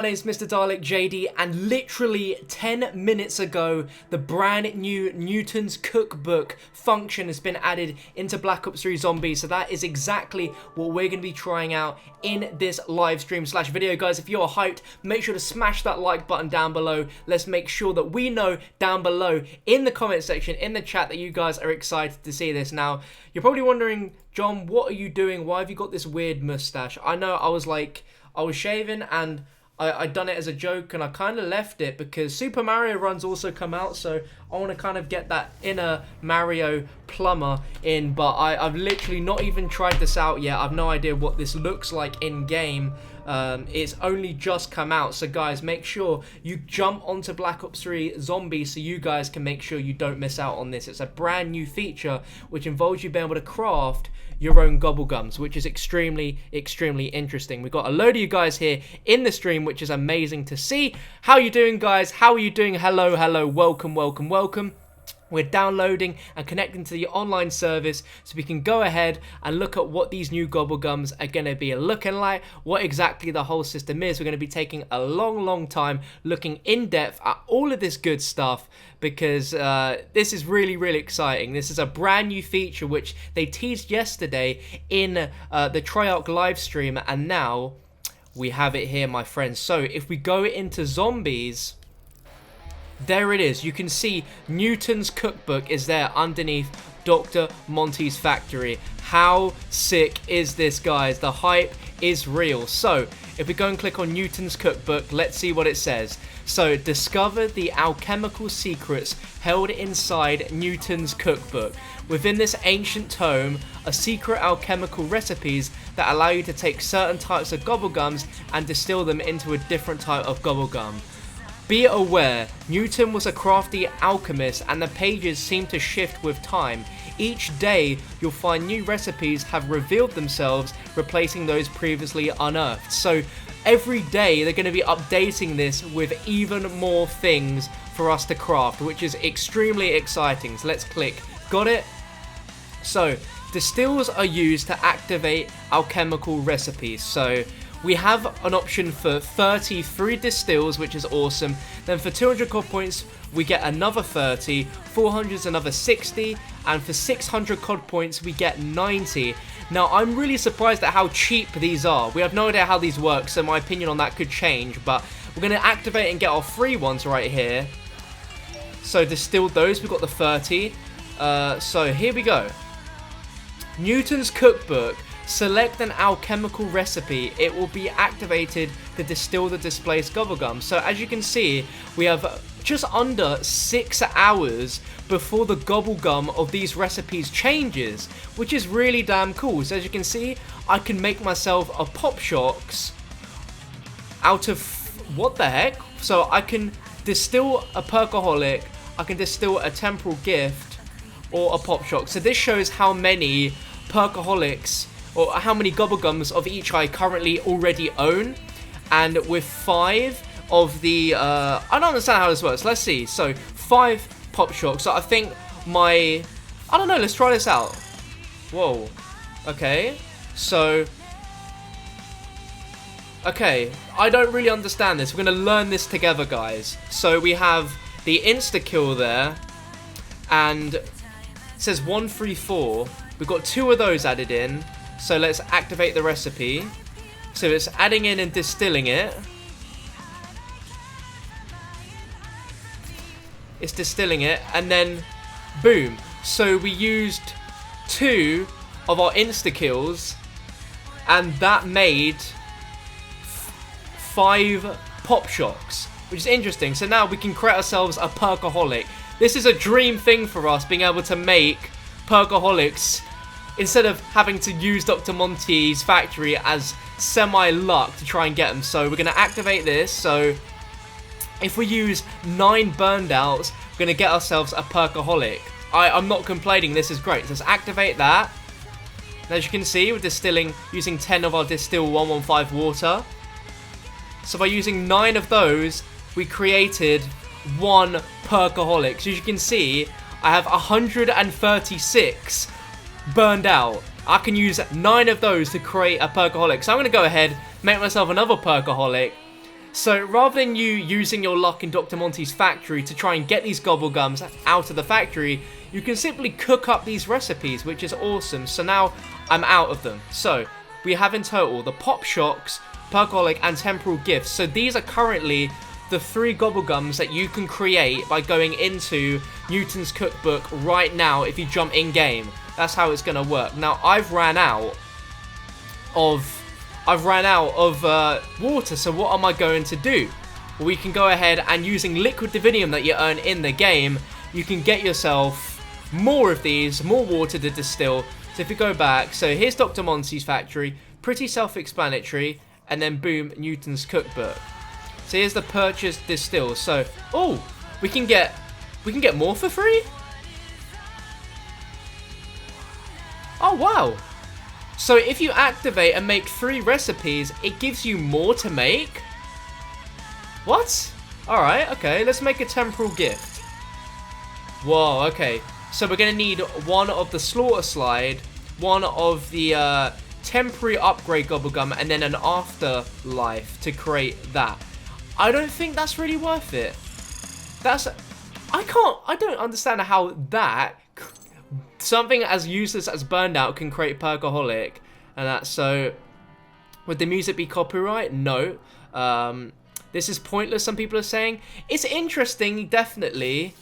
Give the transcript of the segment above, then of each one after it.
My name is MrDalekJD, and literally 10 minutes ago, the brand new Newton's Cookbook function has been added into Black Ops 3 Zombies. So that is exactly what we're going to be trying out in this live stream / video. Guys, if you're hyped, make sure to smash that like button down below. Let's make sure that we know down below in the comment section, in the chat, that you guys are excited to see this. Now, you're probably wondering, John, what are you doing? Why have you got this weird mustache? I know I was shaving and I'd done it as a joke, and I kind of left it because Super Mario Run's also come out, so I want to kind of get that inner Mario plumber in, but I've literally not even tried this out yet. I've no idea what this looks like in game. It's only just come out, so guys, make sure you jump onto Black Ops 3 Zombies so you guys can make sure you don't miss out on this. It's a brand new feature which involves you being able to craft your own gobblegums, which is extremely interesting. We've got a load of you guys here in the stream, which is amazing to see. How you doing, guys? How are you doing? Hello, welcome. We're downloading and connecting to the online service so we can go ahead and look at what these new gobblegums are going to be looking like, what exactly the whole system is. We're going to be taking a long time looking in depth at all of this good stuff because this is really exciting. This is a brand new feature which they teased yesterday in the Treyarch live stream, and now we have it here, my friends. So if we go into Zombies, there it is. You can see Newton's Cookbook is there underneath Dr. Monty's factory. How sick is this, guys? The hype is real. So if we go and click on Newton's Cookbook, let's see what it says. So discover the alchemical secrets held inside Newton's Cookbook. Within this ancient tome are secret alchemical recipes that allow you to take certain types of gobblegums and distill them into a different type of gobblegum. Be aware, Newton was a crafty alchemist, and the pages seem to shift with time. Each day, you'll find new recipes have revealed themselves, replacing those previously unearthed. So every day, they're going to be updating this with even more things for us to craft, which is extremely exciting. So let's click. Got it? So distills are used to activate alchemical recipes. So we have an option for 33 distills, which is awesome. Then for 200 COD points, we get another 30, 400 is another 60, and for 600 COD points, we get 90. Now, I'm really surprised at how cheap these are. We have no idea how these work, so my opinion on that could change, but we're going to activate and get our free ones right here. So distill those, we've got the 30. So here we go. Newton's Cookbook. Select an alchemical recipe. It will be activated to distill the displaced gobblegum. So as you can see, we have just under 6 hours before the gobblegum of these recipes changes, which is really damn cool. So as you can see, I can make myself a Pop Shocks out of what the heck? So I can distill a Perkaholic, I can distill a Temporal Gift, or a Pop Shock. So this shows how many Perkaholics or how many gobblegums of each I currently already own. And with 5 of the I don't understand how this works. Let's see. So 5 Pop Shocks. So I think I don't know, let's try this out. Whoa. Okay. So okay, I don't really understand this. We're gonna learn this together, guys. So we have the insta-kill there, and it says 134. We've got 2 of those added in. So let's activate the recipe. So it's adding in and distilling it. It's distilling it, and then boom. So we used 2 of our insta-kills, and that made 5 Pop Shocks, which is interesting. So now we can create ourselves a Perkaholic. This is a dream thing for us, being able to make Perkaholics instead of having to use Dr. Monty's factory as semi-luck to try and get them. So we're going to activate this. So if we use 9 burned outs, we're going to get ourselves a Perkaholic. I'm not complaining, this is great. So let's activate that. And as you can see, we're distilling using 10 of our Distill 115 water. So by using 9 of those, we created 1 Perkaholic. So as you can see, I have 136 burned out. I can use 9 of those to create a Perkaholic. So I'm going to go ahead, make myself another Perkaholic, So rather than you using your luck in Dr. Monty's factory to try and get these gobblegums out of the factory, you can simply cook up these recipes, which is awesome. So now I'm out of them. So we have in total the Pop Shocks, Perkaholic, and Temporal Gifts. So these are currently the 3 gobblegums that you can create by going into Newton's cookbook right now if you jump in game. That's how it's going to work. Now I've ran out of water, so what am I going to do? Well, we can go ahead and using liquid divinium that you earn in the game, you can get yourself more of these, more water to distill. So if you go back, so here's Dr. Monty's factory, pretty self-explanatory, and then boom, Newton's cookbook. So here's the purchase distill. So, oh, we can get more for free? Oh, wow. So if you activate and make 3 recipes, it gives you more to make? What? Alright, okay, let's make a temporal gift. Whoa, okay. So we're going to need 1 of the slaughter slide, 1 of the temporary upgrade gobblegum, and then an afterlife to create that. I don't think that's really worth it. I don't understand how that... something as useless as burned out can create Perkaholic, and that's so. Would the music be copyright? No. This is pointless. Some people are saying it's interesting. Definitely,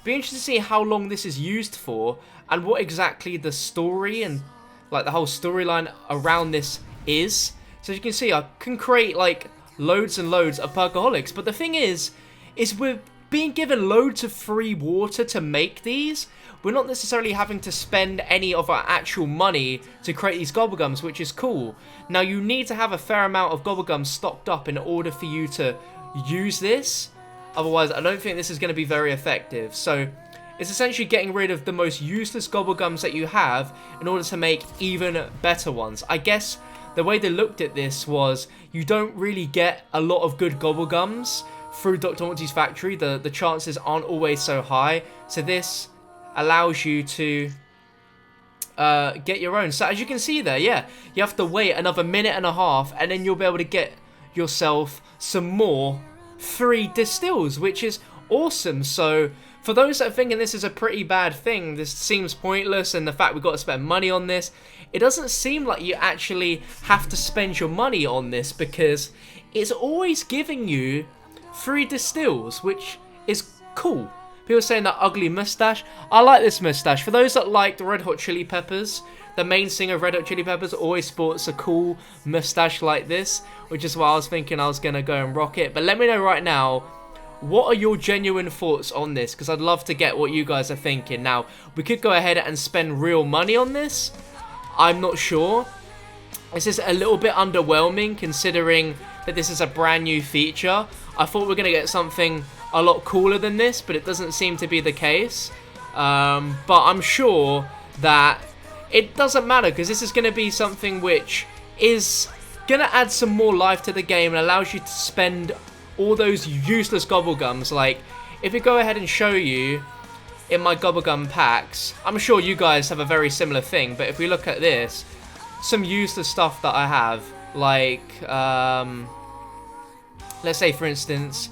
be interested to see how long this is used for and what exactly the story and like the whole storyline around this is. So as you can see, I can create like loads and loads of Perkaholics, but the thing is we're being given loads of free water to make these. We're not necessarily having to spend any of our actual money to create these gobblegums, which is cool. Now, you need to have a fair amount of gobblegums stocked up in order for you to use this. Otherwise, I don't think this is going to be very effective. So, it's essentially getting rid of the most useless gobblegums that you have in order to make even better ones. I guess the way they looked at this was you don't really get a lot of good gobblegums through Dr. Monty's factory. The chances aren't always so high. So this allows you to get your own. So as you can see there, yeah, you have to wait another minute and a half, and then you'll be able to get yourself some more free distills, which is awesome. So for those that are thinking this is a pretty bad thing, this seems pointless, and the fact we've got to spend money on this, it doesn't seem like you actually have to spend your money on this, because it's always giving you free distills, which is cool. People saying that ugly mustache. I like this mustache. For those that like the Red Hot Chili Peppers, the main singer of Red Hot Chili Peppers always sports a cool mustache like this, which is why I was thinking I was going to go and rock it. But let me know right now, what are your genuine thoughts on this? Because I'd love to get what you guys are thinking. Now, we could go ahead and spend real money on this. I'm not sure. This is a little bit underwhelming considering that this is a brand new feature. I thought we were going to get something a lot cooler than this, but it doesn't seem to be the case. But I'm sure that it doesn't matter, because this is going to be something which is going to add some more life to the game and allows you to spend all those useless gobblegums. Like, if we go ahead and show you in my gobblegum packs, I'm sure you guys have a very similar thing, but if we look at this, some useless stuff that I have, like, let's say for instance,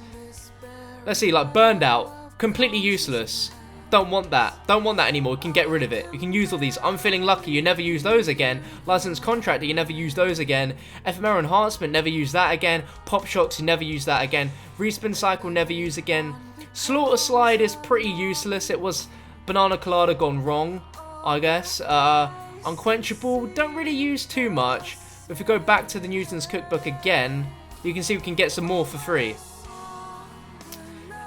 let's see, like burned out, completely useless. Don't want that. Don't want that anymore. You can get rid of it. You can use all these. I'm feeling lucky. You never use those again. Licensed contractor. You never use those again. Ephemeral enhancement. Never use that again. Pop shocks. You never use that again. Respin cycle. Never use again. Slaughter slide is pretty useless. It was banana colada gone wrong, I guess. Unquenchable. Don't really use too much. But if we go back to the Newton's cookbook again, you can see we can get some more for free.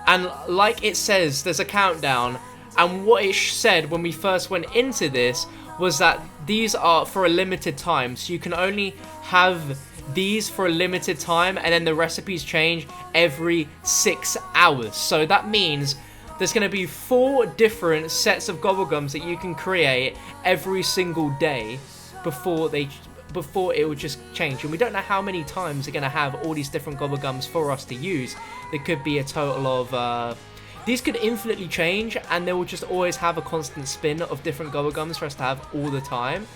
And like it says, there's a countdown. And what it said when we first went into this was that these are for a limited time. So you can only have these for a limited time, and then the recipes change every 6 hours. So that means there's going to be 4 different sets of gobblegums that you can create every single day before it will just change. And we don't know how many times they're going to have all these different gobblegums for us to use. There could be a total of... these could infinitely change, and they will just always have a constant spin of different gobblegums for us to have all the time.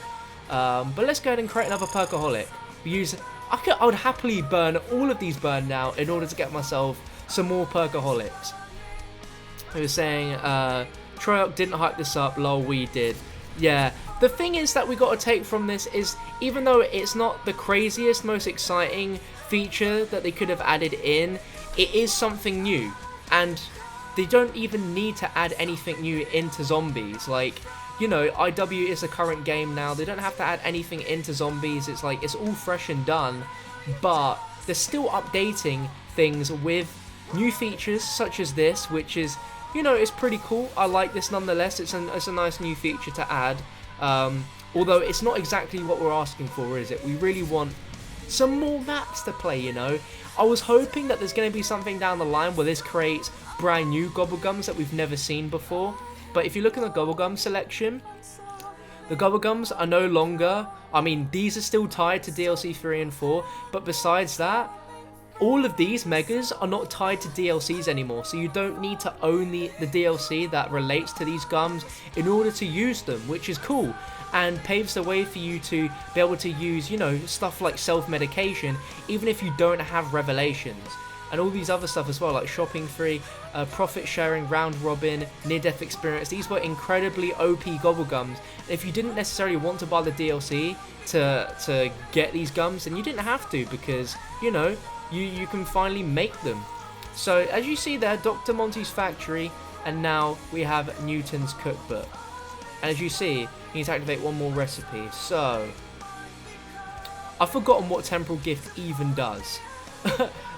But let's go ahead and create another Perkaholic. We use I would happily burn all of these burned out in order to get myself some more perkaholics. He was saying, Troyok didn't hype this up, lol, we did. Yeah, the thing is that we got to take from this is, even though it's not the craziest, most exciting feature that they could have added in, it is something new. And they don't even need to add anything new into Zombies. Like, you know, IW is a current game now. They don't have to add anything into Zombies. It's like, it's all fresh and done. But they're still updating things with new features such as this, which is, you know, it's pretty cool. I like this nonetheless. It's a nice new feature to add. Although it's not exactly what we're asking for, is it? We really want some more maps to play, you know. I was hoping that there's going to be something down the line where this creates brand new Gobblegums that we've never seen before. But if you look at the Gobblegum selection, the Gobblegums are no longer, I mean, these are still tied to DLC 3 and 4, but besides that, all of these megas are not tied to DLCs anymore, so you don't need to own the DLC that relates to these gums in order to use them, which is cool, and paves the way for you to be able to use, you know, stuff like self-medication, even if you don't have revelations. And all these other stuff as well, like shopping free, profit sharing, round robin, near-death experience. These were incredibly OP Gobblegums. And if you didn't necessarily want to buy the DLC to get these gums, then you didn't have to, because, you know, you can finally make them. So as you see there, Dr. Monty's factory, and now we have Newton's cookbook. And as you see, you need to activate one more recipe. So I've forgotten what temporal gift even does.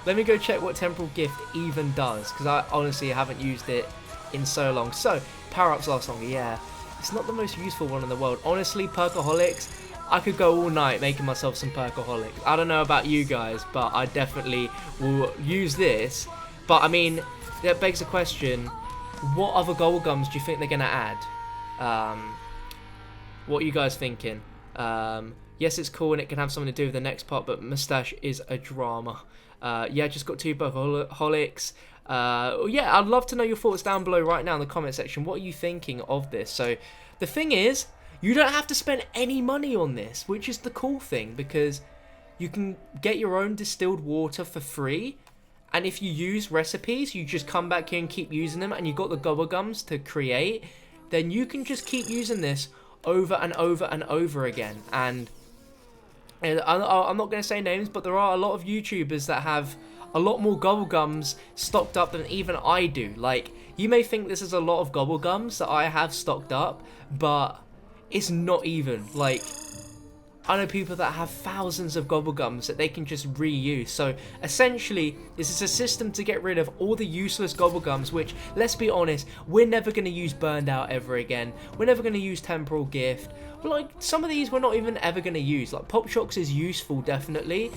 Let me go check what temporal gift even does, because I honestly haven't used it in so long. So power-ups last longer. Yeah, it's not the most useful one in the world. Honestly, perkaholics, I could go all night making myself some perkaholics. I don't know about you guys, but I definitely will use this. But I mean, that begs the question, what other Gobblegums do you think they're going to add? What are you guys thinking? Yes, it's cool and it can have something to do with the next part, but Mustache is a drama. Yeah, just got 2 perkaholics. Yeah, I'd love to know your thoughts down below right now in the comment section. What are you thinking of this? So the thing is, you don't have to spend any money on this, which is the cool thing, because you can get your own distilled water for free, and if you use recipes, you just come back here and keep using them, and you got the Gobblegums to create, then you can just keep using this over and over and over again. And I'm not going to say names, but there are a lot of YouTubers that have a lot more Gobblegums stocked up than even I do. Like, you may think this is a lot of Gobblegums that I have stocked up, but it's not even. Like, I know people that have thousands of Gobblegums that they can just reuse. So essentially, this is a system to get rid of all the useless Gobblegums, which, let's be honest, we're never going to use burned out ever again. We're never going to use temporal gift. But like, some of these we're not even ever going to use. Like, Pop Shocks is useful, definitely,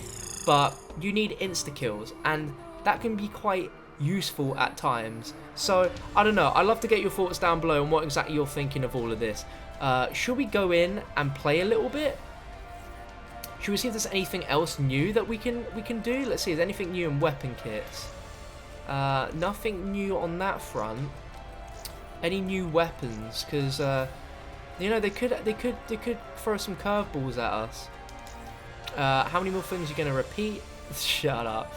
but you need insta-kills, and that can be quite useful at times. So, I don't know. I'd love to get your thoughts down below on what exactly you're thinking of all of this. Should we go in and play a little bit? Should we see if there's anything else new that we can do? Let's see, is there anything new in weapon kits? Nothing new on that front. Any new weapons? Because you know, they could throw some curveballs at us. How many more things are you gonna repeat? Shut up.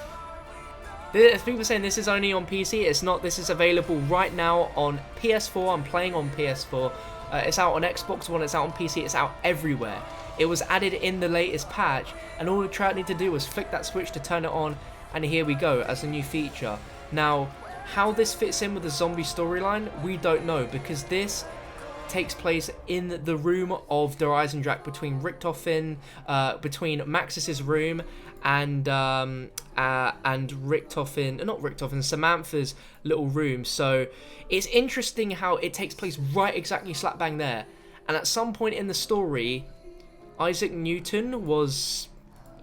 People are saying this is only on PC. It's not. This is available right now on PS4. I'm playing on PS4. It's out on Xbox One. It's out on PC. It's out everywhere. It was added in the latest patch, and all the Trout need to do was flick that switch to turn it on, and here we go as a new feature. Now, how this fits in with the zombie storyline, we don't know, because this takes place in the room of Der Eisendrache, between Richtofen, between Maxis's room and Richtofen, not Richtofen, Samantha's little room. So it's interesting how it takes place right exactly slap bang there, and at some point in the story, Isaac Newton was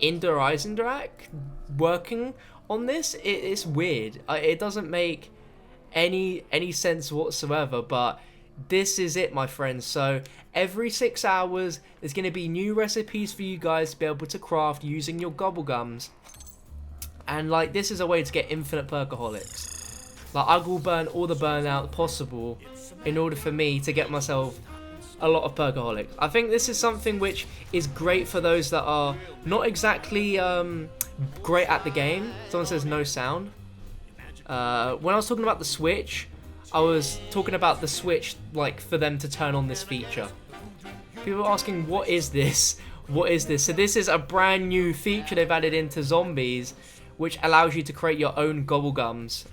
in Der Eisendrache working on this. It's weird. It doesn't make any sense whatsoever, but this is it, my friends. So every 6 hours there's going to be new recipes for you guys to be able to craft using your Gobblegums, and like, this is a way to get infinite perkaholics. Like, I will burn all the burnout possible in order for me to get myself a lot of perkaholics. I think this is something which is great for those that are not exactly great at the game. Someone says no sound. When I was talking about the Switch, I was talking about the Switch, like, for them to turn on this feature. People are asking, what is this? What is this? So this is a brand new feature they've added into Zombies, which allows you to create your own gobblegums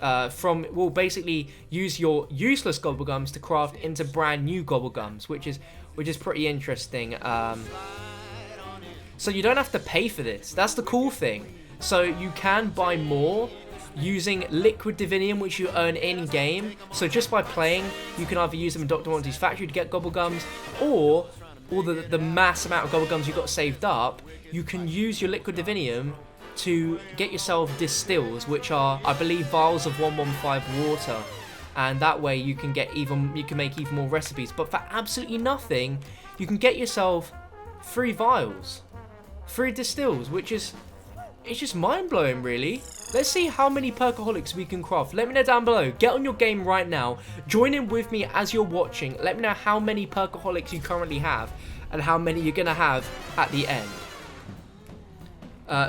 well, basically use your useless gobblegums to craft into brand new gobblegums, which is pretty interesting. So you don't have to pay for this. That's the cool thing. So you can buy more using liquid Divinium, which you earn in-game. So just by playing, you can either use them in Dr. Monty's factory to get gobblegums, or the mass amount of gobblegums you got saved up, you can use your liquid Divinium to get yourself distills, which are, I believe, vials of 115 water, and that way you can make even more recipes. But for absolutely nothing, you can get yourself 3 vials, 3 distills, which is, it's just mind-blowing, really. Let's see how many perkaholics we can craft. Let me know down below. Get on your game right now. Join in with me as you're watching. Let me know how many perkaholics you currently have and how many you're gonna have at the end.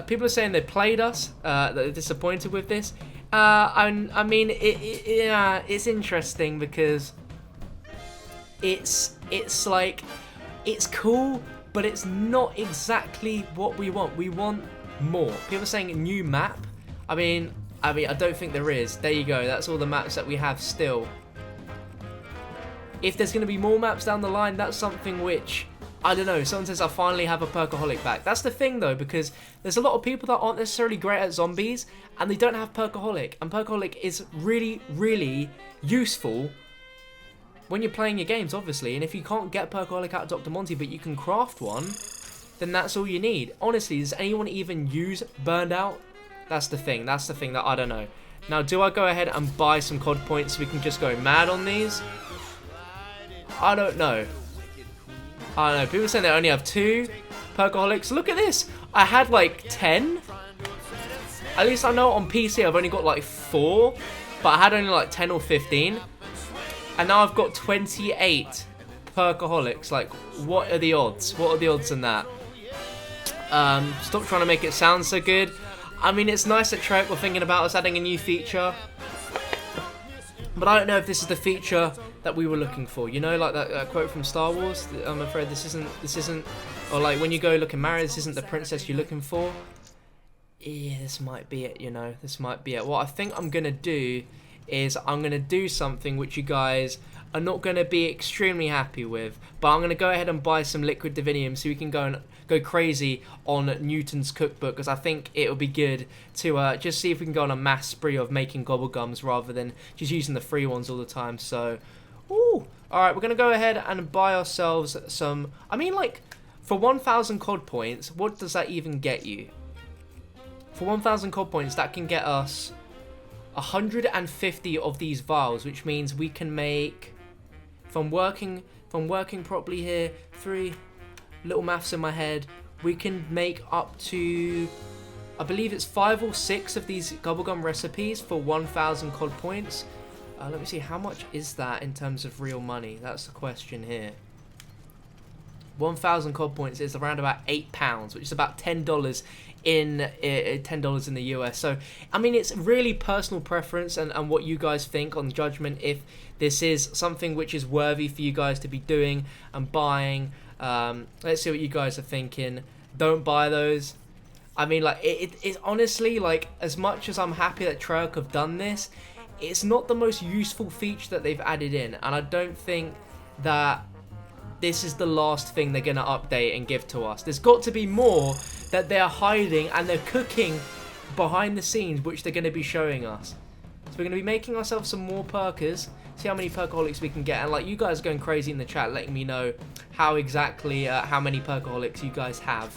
People are saying they played us, that they're disappointed with this. I mean, it's interesting because it's like, it's cool, but it's not exactly what we want. We want more. People are saying a new map. I mean, I don't think there is. There you go. That's all the maps that we have still. If there's going to be more maps down the line, that's something which, I don't know. Someone says I finally have a perkaholic back. That's the thing, though, because there's a lot of people that aren't necessarily great at zombies, and they don't have perkaholic. And perkaholic is really, really useful when you're playing your games, obviously. And if you can't get perkaholic out of Dr. Monty, but you can craft one, then that's all you need. Honestly, does anyone even use Burned Out? That's the thing. That's the thing that I don't know. Now, do I go ahead and buy some COD points so we can just go mad on these? I don't know. I don't know. People are saying they only have 2 perkaholics. Look at this. I had like 10. At least I know on PC I've only got like 4. But I had only like 10 or 15. And now I've got 28 perkaholics. Like, what are the odds? What are the odds in that? Stop trying to make it sound so good. I mean, it's nice that Trek were thinking about us adding a new feature, but I don't know if this is the feature that we were looking for. You know, like that quote from Star Wars. I'm afraid this isn't, or like when you go looking married, this isn't the princess you're looking for. Yeah, this might be it. You know, this might be it. What I think I'm gonna do is I'm gonna do something which you guys are not gonna be extremely happy with, but I'm gonna go ahead and buy some liquid Divinium so we can go crazy on Newton's cookbook, because I think it'll be good to just see if we can go on a mass spree of making gobblegums rather than just using the free ones all the time. So, alright, we're going to go ahead and buy ourselves some, I mean, like, for 1,000 COD points, what does that even get you? For 1,000 COD points, that can get us 150 of these vials, which means we can make, if I'm working properly here, 3... little maths in my head, we can make up to, I believe it's 5 or 6 of these gobblegum recipes for 1,000 COD points. Let me see, how much is that in terms of real money? That's the question here. 1,000 COD points is around about £8, which is about $10 in the US. So, I mean, it's really personal preference and what you guys think on judgment if this is something which is worthy for you guys to be doing and buying. Let's see what you guys are thinking. Don't buy those. I mean, like, it's honestly, like, as much as I'm happy that Treyarch have done this, it's not the most useful feature that they've added in, and I don't think that this is the last thing they're going to update and give to us. There's got to be more that they're hiding and they're cooking behind the scenes, which they're going to be showing us. So we're going to be making ourselves some more perkers, see how many perkaholics we can get, and like, you guys are going crazy in the chat letting me know how exactly how many perkaholics you guys have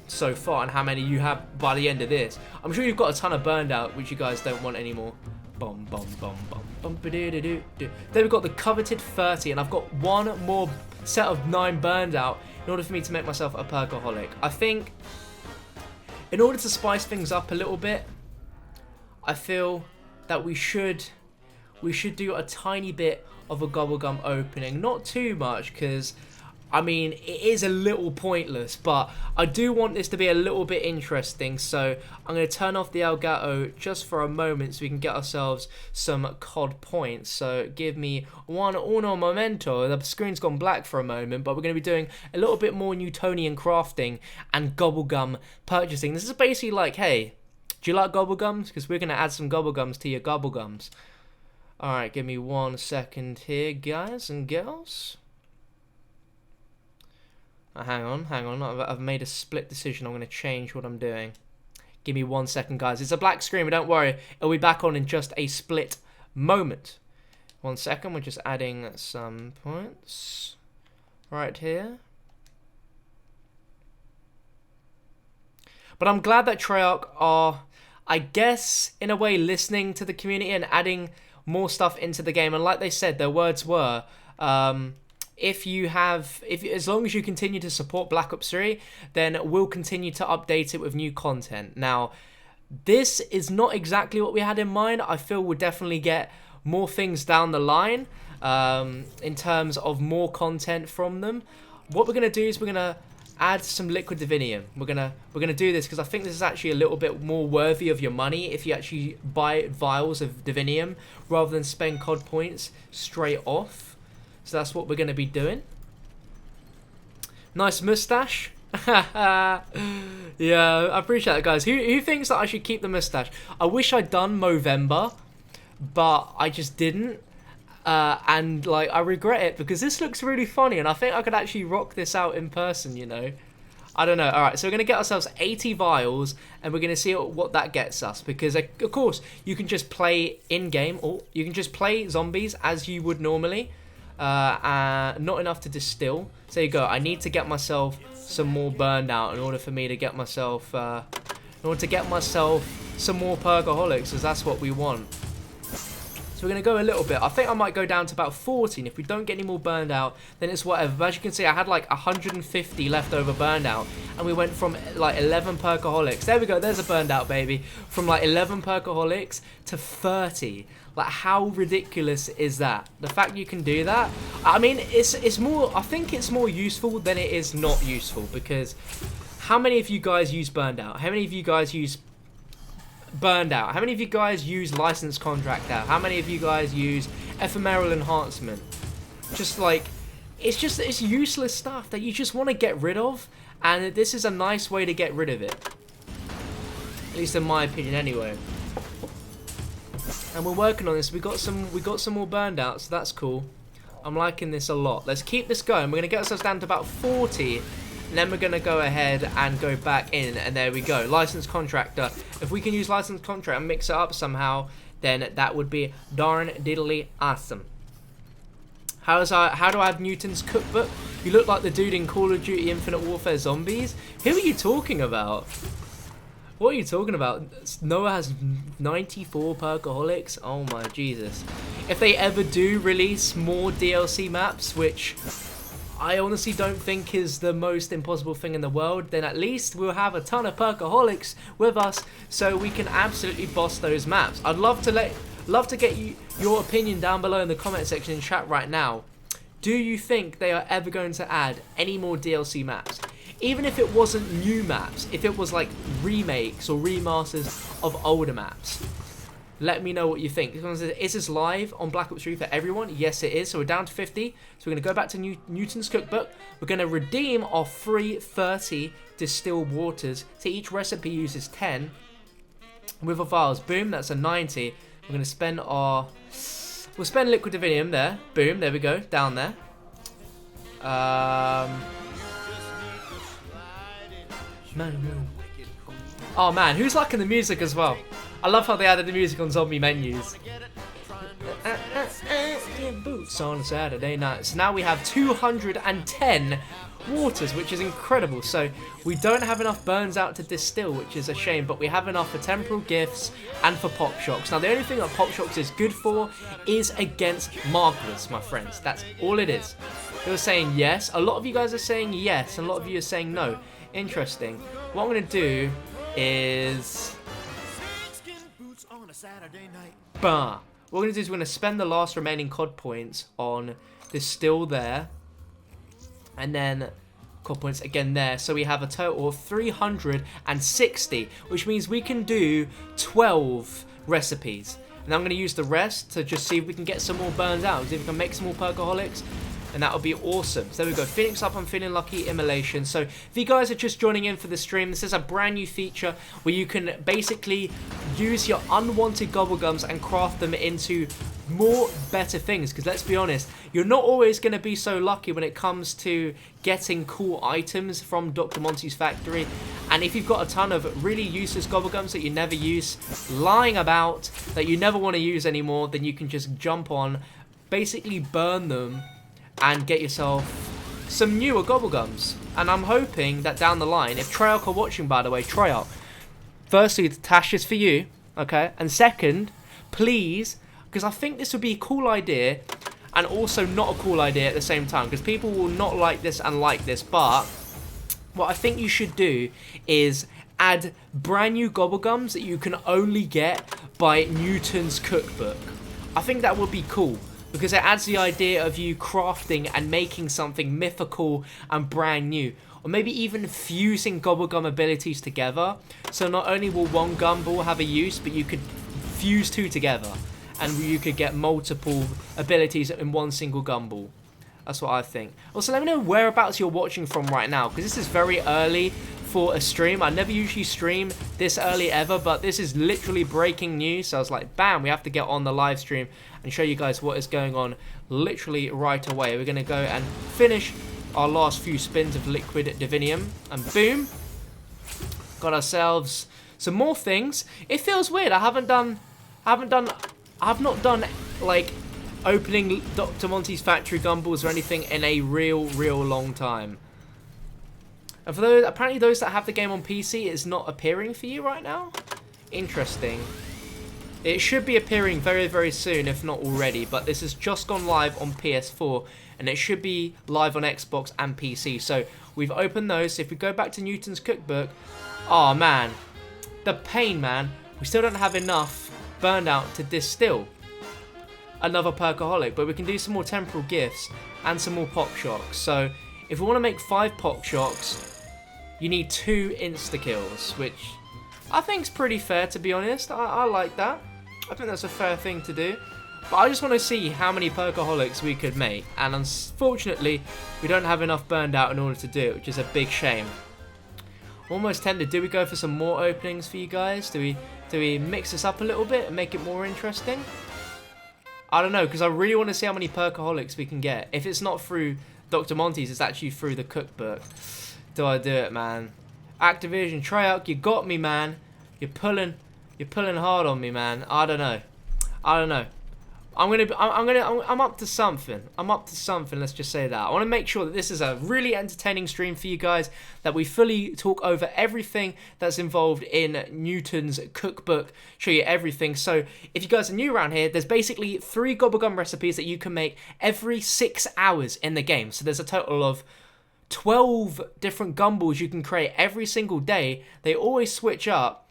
so far and how many you have by the end of this. I'm sure you've got a ton of Burned Out which you guys don't want anymore. Bum bum bum bum bum ba doo doo doo. Then we've got the coveted 30, and I've got one more set of 9 Burned Out in order for me to make myself a perkaholic. I think in order to spice things up a little bit, I feel that we should we should do a tiny bit of a gobblegum opening. Not too much, because I mean, it is a little pointless, but I do want this to be a little bit interesting, so I'm going to turn off the Elgato just for a moment so we can get ourselves some COD points. So give me uno momento. The screen's gone black for a moment, but we're going to be doing a little bit more Newtonian crafting and gobblegum purchasing. This is basically like, hey, do you like gobblegums? Because we're going to add some gobblegums to your gobblegums. Alright, give me 1 second here, guys and girls. Hang on. I've made a split decision. I'm going to change what I'm doing. Give me 1 second, guys. It's a black screen, but don't worry. It'll be back on in just a split moment. 1 second. We're just adding some points right here. But I'm glad that Treyarch are, I guess, in a way, listening to the community and adding more stuff into the game. And like they said, their words were, as long as you continue to support Black Ops 3, then we'll continue to update it with new content. Now, this is not exactly what we had in mind. I feel we'll definitely get more things down the line in terms of more content from them. What we're going to do is we're going to add some liquid Divinium. We're gonna do this because I think this is actually a little bit more worthy of your money if you actually buy vials of Divinium rather than spend COD points straight off. So that's what we're going to be doing. Nice mustache. Yeah, I appreciate it, guys. Who thinks that I should keep the mustache? I wish I'd done Movember, but I just didn't. And like, I regret it because this looks really funny and I think I could actually rock this out in person, you know. I don't know. Alright, so we're going to get ourselves 80 vials and we're going to see what that gets us. Because, of course, you can just play in-game, or you can just play zombies as you would normally. Not enough to distill. So there you go. I need to get myself some more burned out in order for me to get myself, some more perkaholics, because that's what we want. So we're going to go a little bit. I think I might go down to about 14. If we don't get any more burned out, then it's whatever. But as you can see, I had like 150 left over burned out. And we went from like 11 perkaholics. There we go. There's a burned out, baby. From like 11 perkaholics to 30. Like, how ridiculous is that? The fact you can do that. I mean, it's more. I think it's more useful than it is not useful. Because how many of you guys use burned out? How many of you guys use burned out? How many of you guys use license contract out? How many of you guys use ephemeral enhancement? Just like, it's useless stuff that you just want to get rid of, and this is a nice way to get rid of it, at least in my opinion anyway. And we're working on this. We got some more burned out, so that's cool. I'm liking this a lot. Let's keep this going. We're gonna get ourselves down to about 40. And then we're going to go ahead and go back in, and there we go. License contractor. If we can use license contract and mix it up somehow, then that would be darn diddly awesome. How do I have Newton's cookbook? You look like the dude in Call of Duty Infinite Warfare Zombies. Who are you talking about? What are you talking about? Noah has 94 perkaholics. Oh my Jesus. If they ever do release more DLC maps, which I honestly don't think is the most impossible thing in the world, then at least we'll have a ton of perkaholics with us, so we can absolutely boss those maps. I'd love to get your opinion down below in the comment section in chat right now. Do you think they are ever going to add any more DLC maps? Even if it wasn't new maps, if it was like remakes or remasters of older maps. Let me know what you think. Is this live on Black Ops 3 for everyone? Yes, it is. So we're down to 50. So we're going to go back to Newton's cookbook. We're going to redeem our free 30 distilled waters. So each recipe uses 10. With our vials, boom, that's a 90. We're going to spend our... We'll spend liquid Divinium there. Boom, there we go. Down there. Oh man, who's liking the music as well? I love how they added the music on zombie menus. Boots on a Saturday night. So now we have 210 waters, which is incredible. So we don't have enough burns out to distill, which is a shame, but we have enough for temporal gifts and for pop shocks. Now the only thing that pop shocks is good for is against markers, my friends. That's all it is. You're saying yes. A lot of you guys are saying yes, and a lot of you are saying no. Interesting. What I'm going to do is... Bah. what we're going to do is we're going to spend the last remaining COD points on Distill there. And then COD points again there. So we have a total of 360, which means we can do 12 recipes. And I'm going to use the rest to just see if we can get some more burns out. See if we can make some more perkaholics. And that would be awesome. So there we go. Phoenix up, I'm feeling lucky, immolation. So if you guys are just joining in for the stream, this is a brand new feature where you can basically use your unwanted gobblegums and craft them into more better things. Because let's be honest, you're not always going to be so lucky when it comes to getting cool items from Dr. Monty's factory. And if you've got a ton of really useless gobblegums that you never use, lying about, that you never want to use anymore, then you can just jump on, basically burn them, and get yourself some newer gobblegums. And I'm hoping that down the line, if Treyarch are watching, by the way, Treyarch, firstly, the tash is for you, okay? And second, please, because I think this would be a cool idea, and also not a cool idea at the same time, because people will not like this and like this, but what I think you should do is add brand new gobblegums that you can only get by Newton's cookbook. I think that would be cool, because it adds the idea of you crafting and making something mythical and brand new. Or maybe even fusing gobblegum abilities together. So not only will one gumball have a use, but you could fuse two together. And you could get multiple abilities in one single gumball. That's what I think. Also, let me know whereabouts you're watching from right now, because this is very early for a stream. I never usually stream this early ever, but this is literally breaking news. So I was like, bam, we have to get on the live stream and show you guys what is going on literally right away. We're going to go and finish our last few spins of liquid divinium, and boom, got ourselves some more things. It feels weird. I've not done like opening Dr. Monty's factory gumballs or anything in a real long time. And for those, apparently those that have the game on PC, it's not appearing for you right now. Interesting. It should be appearing very soon, if not already. But this has just gone live on PS4, and it should be live on Xbox and PC. So we've opened those. So if we go back to Newton's cookbook, oh man, the pain, man. We still don't have enough burned out to distill another perkaholic, but we can do some more temporal gifts and some more pop shocks. So if we want to make 5 pop shocks, you need 2 insta kills, which I think is pretty fair, to be honest. I like that. I think that's a fair thing to do. But I just want to see how many perkaholics we could make, and unfortunately we don't have enough burned out in order to do it, which is a big shame. Almost tempted. Do we go for some more openings for you guys? Do we mix this up a little bit and make it more interesting? I don't know, because I really want to see how many perkaholics we can get. If it's not through Dr. Monty's, it's actually through the cookbook. Do I do it, man? Activision, Treyarch, you got me, man. You're pulling hard on me, man. I don't know. I'm up to something. Let's just say that. I want to make sure that this is a really entertaining stream for you guys, that we fully talk over everything that's involved in Newton's cookbook, show you everything. So if you guys are new around here, there's basically 3 gobblegum recipes that you can make every 6 hours in the game. So there's a total of 12 different gumballs you can create every single day. They always switch up.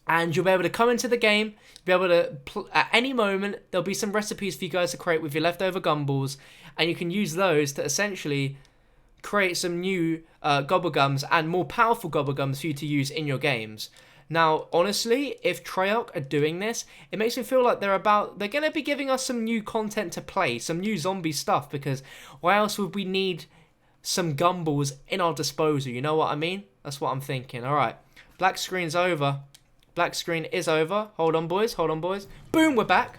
And you'll be able to come into the game, be able to, at any moment, there'll be some recipes for you guys to create with your leftover gumballs, and you can use those to essentially create some new gobblegums and more powerful gobblegums for you to use in your games. Now, honestly, if Treyarch are doing this, it makes me feel like they're going to be giving us some new content to play, some new zombie stuff, because why else would we need some gumballs in our disposal? You know what I mean? That's what I'm thinking. All right, black screen's over. Black screen is over. Hold on, boys. Boom, we're back.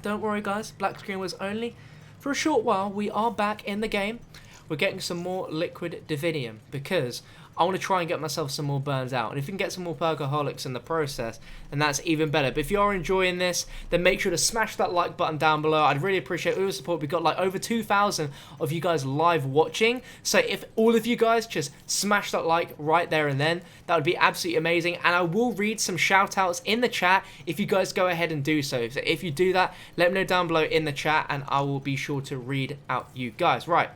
Don't worry, guys. Black screen was only for a short while. We are back in the game. We're getting some more liquid divinium because I want to try and get myself some more burns out. And if we can get some more perkaholics in the process, then that's even better. But if you are enjoying this, then make sure to smash that like button down below. I'd really appreciate all the support. We've got like over 2,000 of you guys live watching. So if all of you guys just smash that like right there and then, that would be absolutely amazing. And I will read some shout outs in the chat if you guys go ahead and do so. So if you do that, let me know down below in the chat and I will be sure to read out you guys. Right,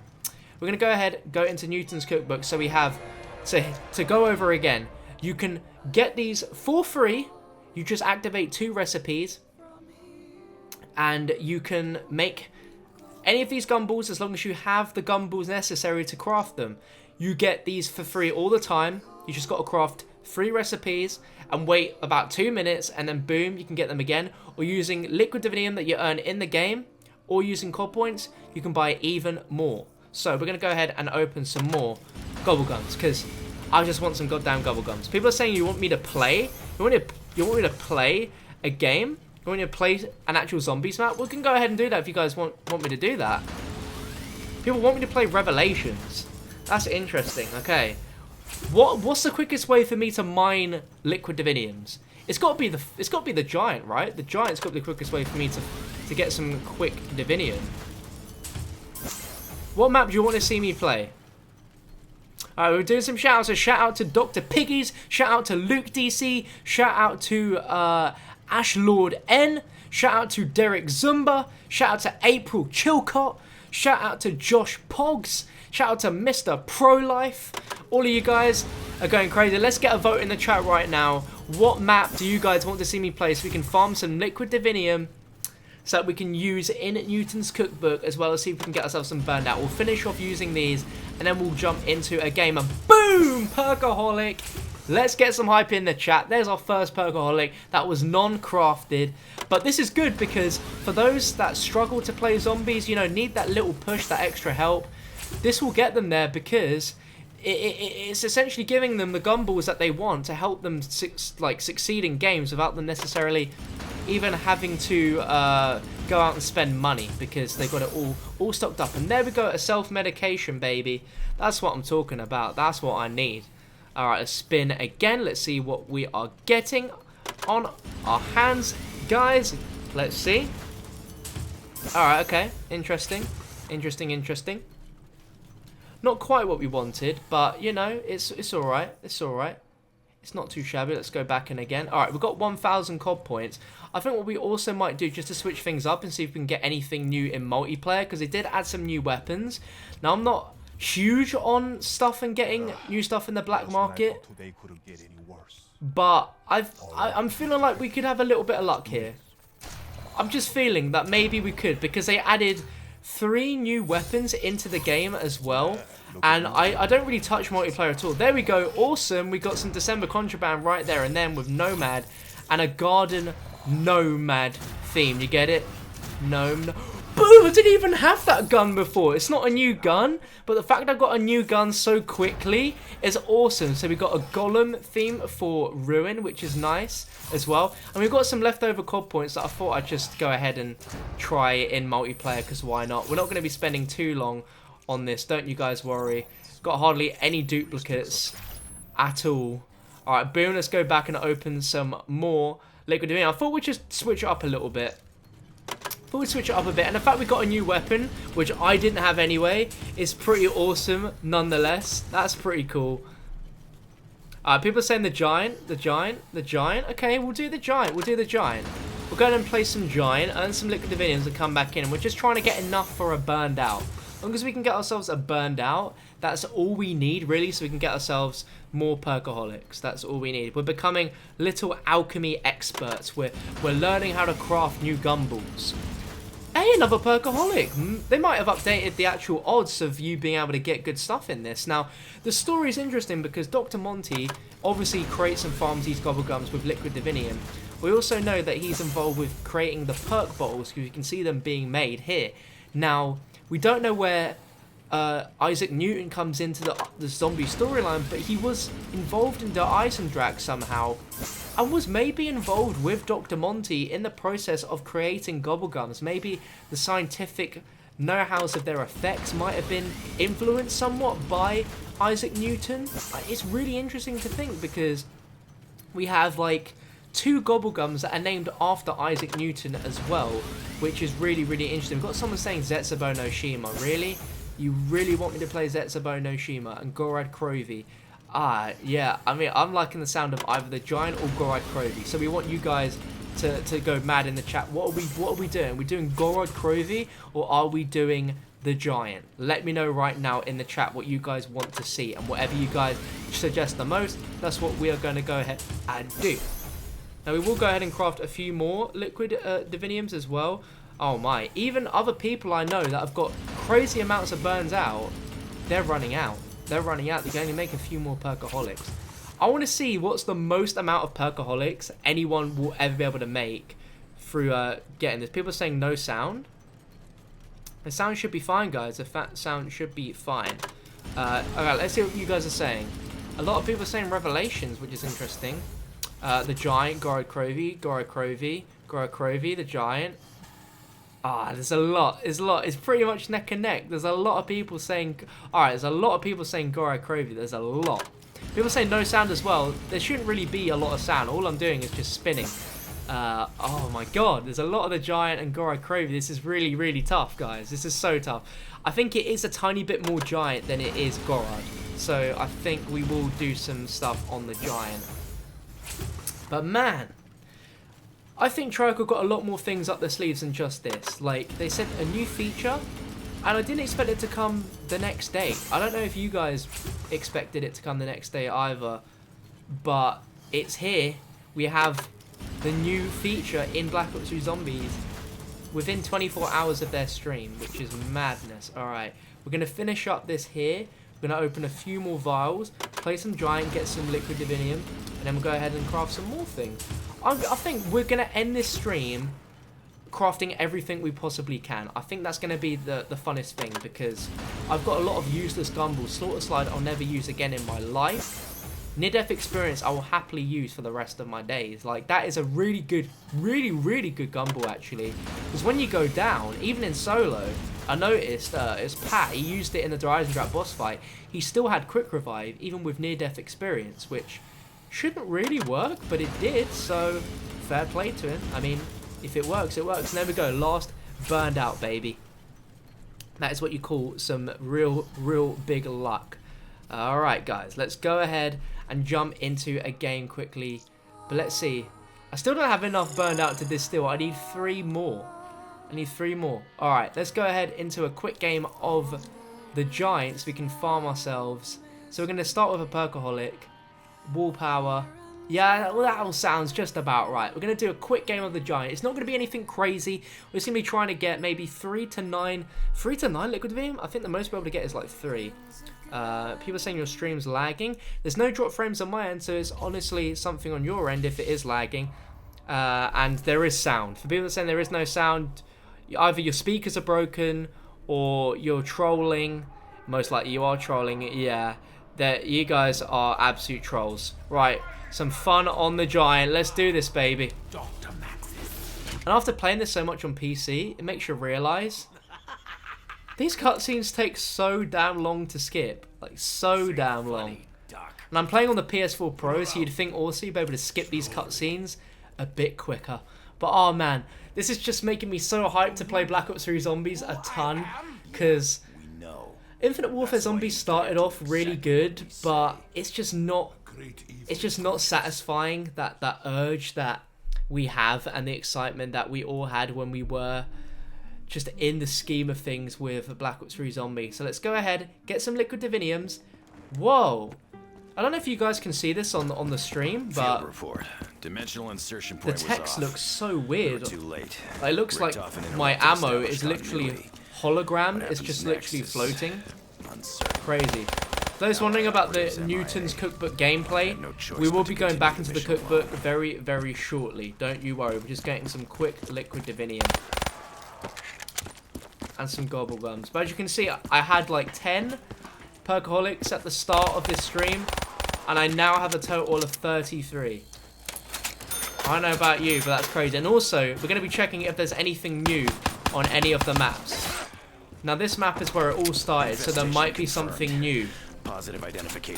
we're going to go ahead, go into Newton's cookbook. So we have... So to go over again, you can get these for free. You just activate 2 recipes and you can make any of these gumballs as long as you have the gumballs necessary to craft them. You get these for free all the time. You just got to craft 3 recipes and wait about 2 minutes, and then boom, you can get them again. Or using liquid divinium that you earn in the game, or using COD points, you can buy even more. So we're going to go ahead and open some more gobblegums, because I just want some goddamn gobblegums. People are saying you want me to play. You want me to play a game? You want me to play an actual zombies map? We can go ahead and do that if you guys want me to do that. People want me to play Revelations. That's interesting. Okay. What's the quickest way for me to mine liquid diviniums? It's got to be the giant, right? The giant's got to be the quickest way for me to get some quick divinium. What map do you want to see me play? Alright, we're doing some shout outs. So shout out to Dr. Piggies, shout out to Luke DC, shout out to Ashlord N, shout out to Derek Zumba, shout out to April Chilcott, shout out to Josh Pogs, shout out to Mr. Pro Life. All of you guys are going crazy. Let's get a vote in the chat right now. What map do you guys want to see me play so we can farm some liquid divinium so that we can use in Newton's cookbook, as well as see if we can get ourselves some burned out. We'll finish off using these and then we'll jump into a game and boom, perkaholic. Let's get some hype in the chat. There's our first perkaholic that was non-crafted, but this is good because for those that struggle to play zombies, you know, need that little push, that extra help, this will get them there, because it's essentially giving them the gumballs that they want to help them succeed in games without them necessarily even having to go out and spend money, because they've got it all stocked up. And there we go, a self-medication, baby. That's what I'm talking about. That's what I need. Alright, a spin again. Let's see what we are getting on our hands, guys. Let's see. Alright, okay. Interesting. Interesting. Not quite what we wanted, but, you know, it's alright. It's alright. It's not too shabby. Let's go back in again. Alright, we've got 1,000 COD points. I think what we also might do, just to switch things up and see if we can get anything new in multiplayer, because they did add some new weapons. Now, I'm not huge on stuff and getting new stuff in the black market, but I'm feeling like we could have a little bit of luck here. I'm just feeling that maybe we could, because they added 3 new weapons into the game as well. And I don't really touch multiplayer at all. There we go. Awesome. We got some December contraband right there and then with Nomad and a garden nomad theme. You get it? Gnome. Boom! I didn't even have that gun before. It's not a new gun, but the fact I got a new gun so quickly is awesome. So we got a golem theme for Ruin, which is nice as well. And we've got some leftover COD points that I thought I'd just go ahead and try in multiplayer, because why not? We're not going to be spending too long on this, don't you guys worry. Got hardly any duplicates at all. Alright, boom, let's go back and open some more liquid divinium. I thought we'd just switch it up a little bit. And the fact we got a new weapon, which I didn't have anyway, is pretty awesome nonetheless. That's pretty cool. People are saying the giant. Okay, we'll do the giant. We'll go ahead and play some giant, earn some liquid diviniums and come back in. And we're just trying to get enough for a burned out. As long as we can get ourselves a burned out, that's all we need, really, so we can get ourselves more perkaholics. That's all we need. We're becoming little alchemy experts. We're learning how to craft new gumballs. Hey, another perkaholic. They might have updated the actual odds of you being able to get good stuff in this. Now, the story is interesting because Dr. Monty obviously creates and farms these gobblegums with liquid divinium. We also know that he's involved with creating the perk bottles, because you can see them being made here. Now, we don't know where Isaac Newton comes into the zombie storyline, but he was involved in the Eisendrache somehow, and was maybe involved with Dr. Monty in the process of creating gobblegums. Maybe the scientific know-hows of their effects might have been influenced somewhat by Isaac Newton. It's really interesting to think, because we have like 2 gobblegums that are named after Isaac Newton as well, which is really interesting. We've got someone saying Zetsubo no Shima. Really? You really want me to play Zetsubo no Shima and Gorad Krovi? Yeah. I mean, I'm liking the sound of either the giant or Gorad Krovi. So we want you guys to go mad in the chat. What are we doing? Are we doing Gorad Krovi or are we doing the giant? Let me know right now in the chat what you guys want to see, and whatever you guys suggest the most, that's what we are going to go ahead and do. Now we will go ahead and craft a few more liquid diviniums as well. Oh my, even other people I know that have got crazy amounts of burns out, they're running out. They're running out. They can only make a few more perkaholics. I want to see what's the most amount of perkaholics anyone will ever be able to make through getting this. People are saying no sound. The sound should be fine, guys. The sound should be fine. Okay, let's see what you guys are saying. A lot of people are saying Revelations, which is interesting. The Giant, Gorokrovi, the Giant. Ah, there's a lot. It's pretty much neck and neck. There's a lot of people saying... Alright, there's a lot of people saying Gorokrovi. There's a lot. People say no sound as well. There shouldn't really be a lot of sound. All I'm doing is just spinning. Oh my god. There's a lot of the Giant and Gorokrovi. This is really, really tough, guys. This is so tough. I think it is a tiny bit more Giant than it is Gorod. So I think we will do some stuff on the Giant. But man... I think Triangle got a lot more things up their sleeves than just this. Like, they said a new feature, and I didn't expect it to come the next day. I don't know if you guys expected it to come the next day either, but it's here. We have the new feature in Black Ops 3 Zombies within 24 hours of their stream, which is madness. Alright, we're going to finish up this here. We're going to open a few more vials, play some Giant, get some liquid Divinium, and then we'll go ahead and craft some more things. I think we're going to end this stream crafting everything we possibly can. I think that's going to be the funnest thing, because I've got a lot of useless gumballs. Slaughter Slide I'll never use again in my life. Near-death experience I will happily use for the rest of my days. Like, that is a really good, really good gumball, actually. Because when you go down, even in solo, I noticed it's Pat, he used it in the Horizon Trap boss fight. He still had quick revive, even with near-death experience, which... shouldn't really work, but it did, so fair play to him. I mean, if it works, it works. And there we go, last burned out, baby. That is what you call some real big luck. Alright, guys, let's go ahead and jump into a game quickly. But let's see. I still don't have enough burned out to distill. I need 3 more. Alright, let's go ahead into a quick game of the Giants. We can farm ourselves. So we're going to start with a perkaholic. Wall power. Yeah, well, that all sounds just about right. We're going to do a quick game of the Giant. It's not going to be anything crazy. We're just going to be trying to get maybe 3 to 9 liquid Divinium. I think the most we're able to get is like 3. People are saying your stream's lagging. There's no drop frames on my end, so it's honestly something on your end if it is lagging. And there is sound. For people that are saying there is no sound, either your speakers are broken or you're trolling. Most likely you are trolling, yeah. That you guys are absolute trolls. Right, some fun on the Giant. Let's do this, baby. And after playing this so much on PC, it makes you realise these cutscenes take so damn long to skip. Like, so damn long. And I'm playing on the PS4 Pro, so you'd think also you'd be able to skip these cutscenes a bit quicker. But oh man, this is just making me so hyped to play Black Ops 3 Zombies a ton, because Infinite Warfare Zombies started off really good, but it's just not satisfying, that urge that we have and the excitement that we all had when we were just in the scheme of things with Black Ops 3 Zombies. So let's go ahead, get some liquid Diviniums. Whoa! I don't know if you guys can see this on the stream, but Dimensional insertion point the text looks so weird. Too late. It looks like my ammo is literally hologram. It's just literally floating. Crazy. For those wondering about the NEWTON'S cookbook gameplay, we will be going back into the cookbook very shortly. Don't you worry. We're just getting some quick liquid Divinium and some GobbleGums. But as you can see, I had like 10 perkaholics at the start of this stream, and I now have a total of 33. I don't know about you, but that's crazy. And also, we're going to be checking if there's anything new on any of the maps. Now, this map is where it all started, so there might be something new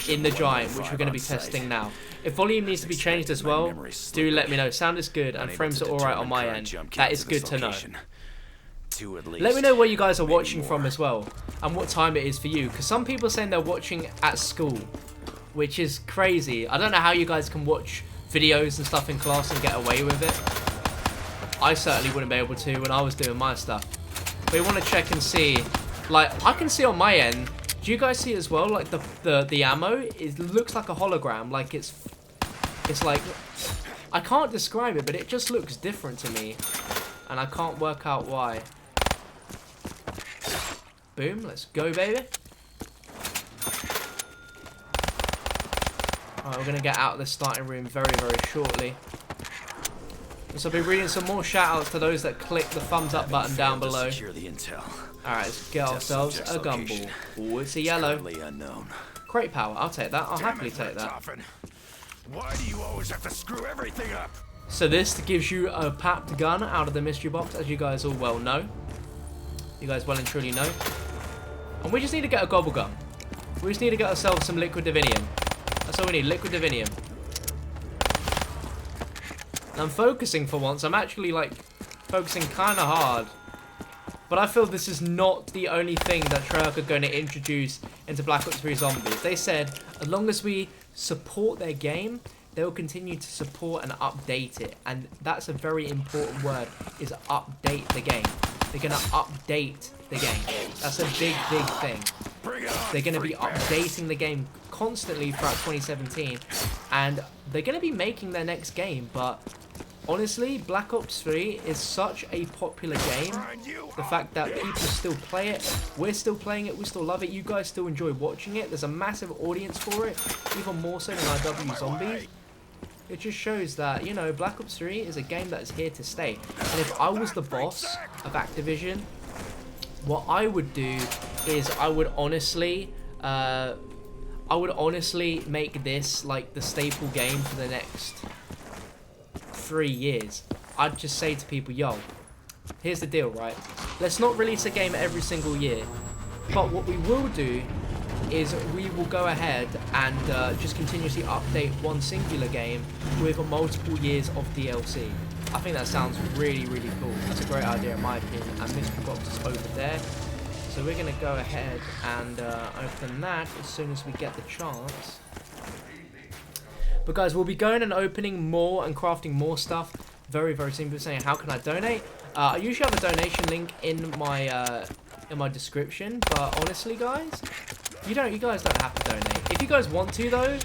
in the Giant, which we're going to be testing now. If volume needs to be changed as well, do let me know. Sound is good, and frames are alright on my end. That is good to know. Let me know where you guys are watching from as well, and what time it is for you, because some people are saying they're watching at school, which is crazy. I don't know how you guys can watch videos and stuff in class and get away with it. I certainly wouldn't be able to when I was doing my stuff. We want to check and see, like, I can see on my end. Do you guys see as well, like the ammo? It looks like a hologram, like it's like, I can't describe it, but it just looks different to me. and I can't work out why. Boom, let's go, baby. Alright, we're going to get out of the starting room very, very shortly. So I'll be reading some more shout-outs to those that click the thumbs up button down below. Alright, let's get ourselves a gumball. Oh, it's a yellow. Crate power, I'll take that. I'll happily take that. Why do you always have to screw everything up? So this gives you a papped gun out of the mystery box, as you guys all well know. You guys well and truly know. And we just need to get a gobble gum. We just need to get ourselves some liquid divinium. That's all we need, liquid divinium. And I'm focusing for once. I'm actually like focusing kind of hard. But I feel this is not the only thing that Treyarch are going to introduce into Black Ops 3 Zombies. They said as long as we support their game, they will continue to support and update it. And that's a very important word, is update the game. They're going to update the game. That's a big, big thing. They're going to be updating the game constantly throughout 2017. And they're going to be making their next game. But honestly, Black Ops 3 is such a popular game. The fact that people still play it, we're still playing it, we still love it, you guys still enjoy watching it. There's a massive audience for it, even more so than IW Zombies. It just shows that, you know, Black Ops 3 is a game that is here to stay. And if I was the boss of Activision, what I would do is I would honestly make this like the staple game for the next 3 years. I'd just say to people, yo, here's the deal, right? Let's not release a game every single year. But what we will do is we will go ahead and just continuously update one singular game with multiple years of DLC. I think that sounds really, really cool. That's a great idea in my opinion. And mystery box is over there. So we're going to go ahead and open that as soon as we get the chance. But guys, we'll be going and opening more and crafting more stuff very, very soon. People saying, how can I donate? I usually have a donation link in my description. But honestly, guys, you guys don't have to donate. If you guys want to, though,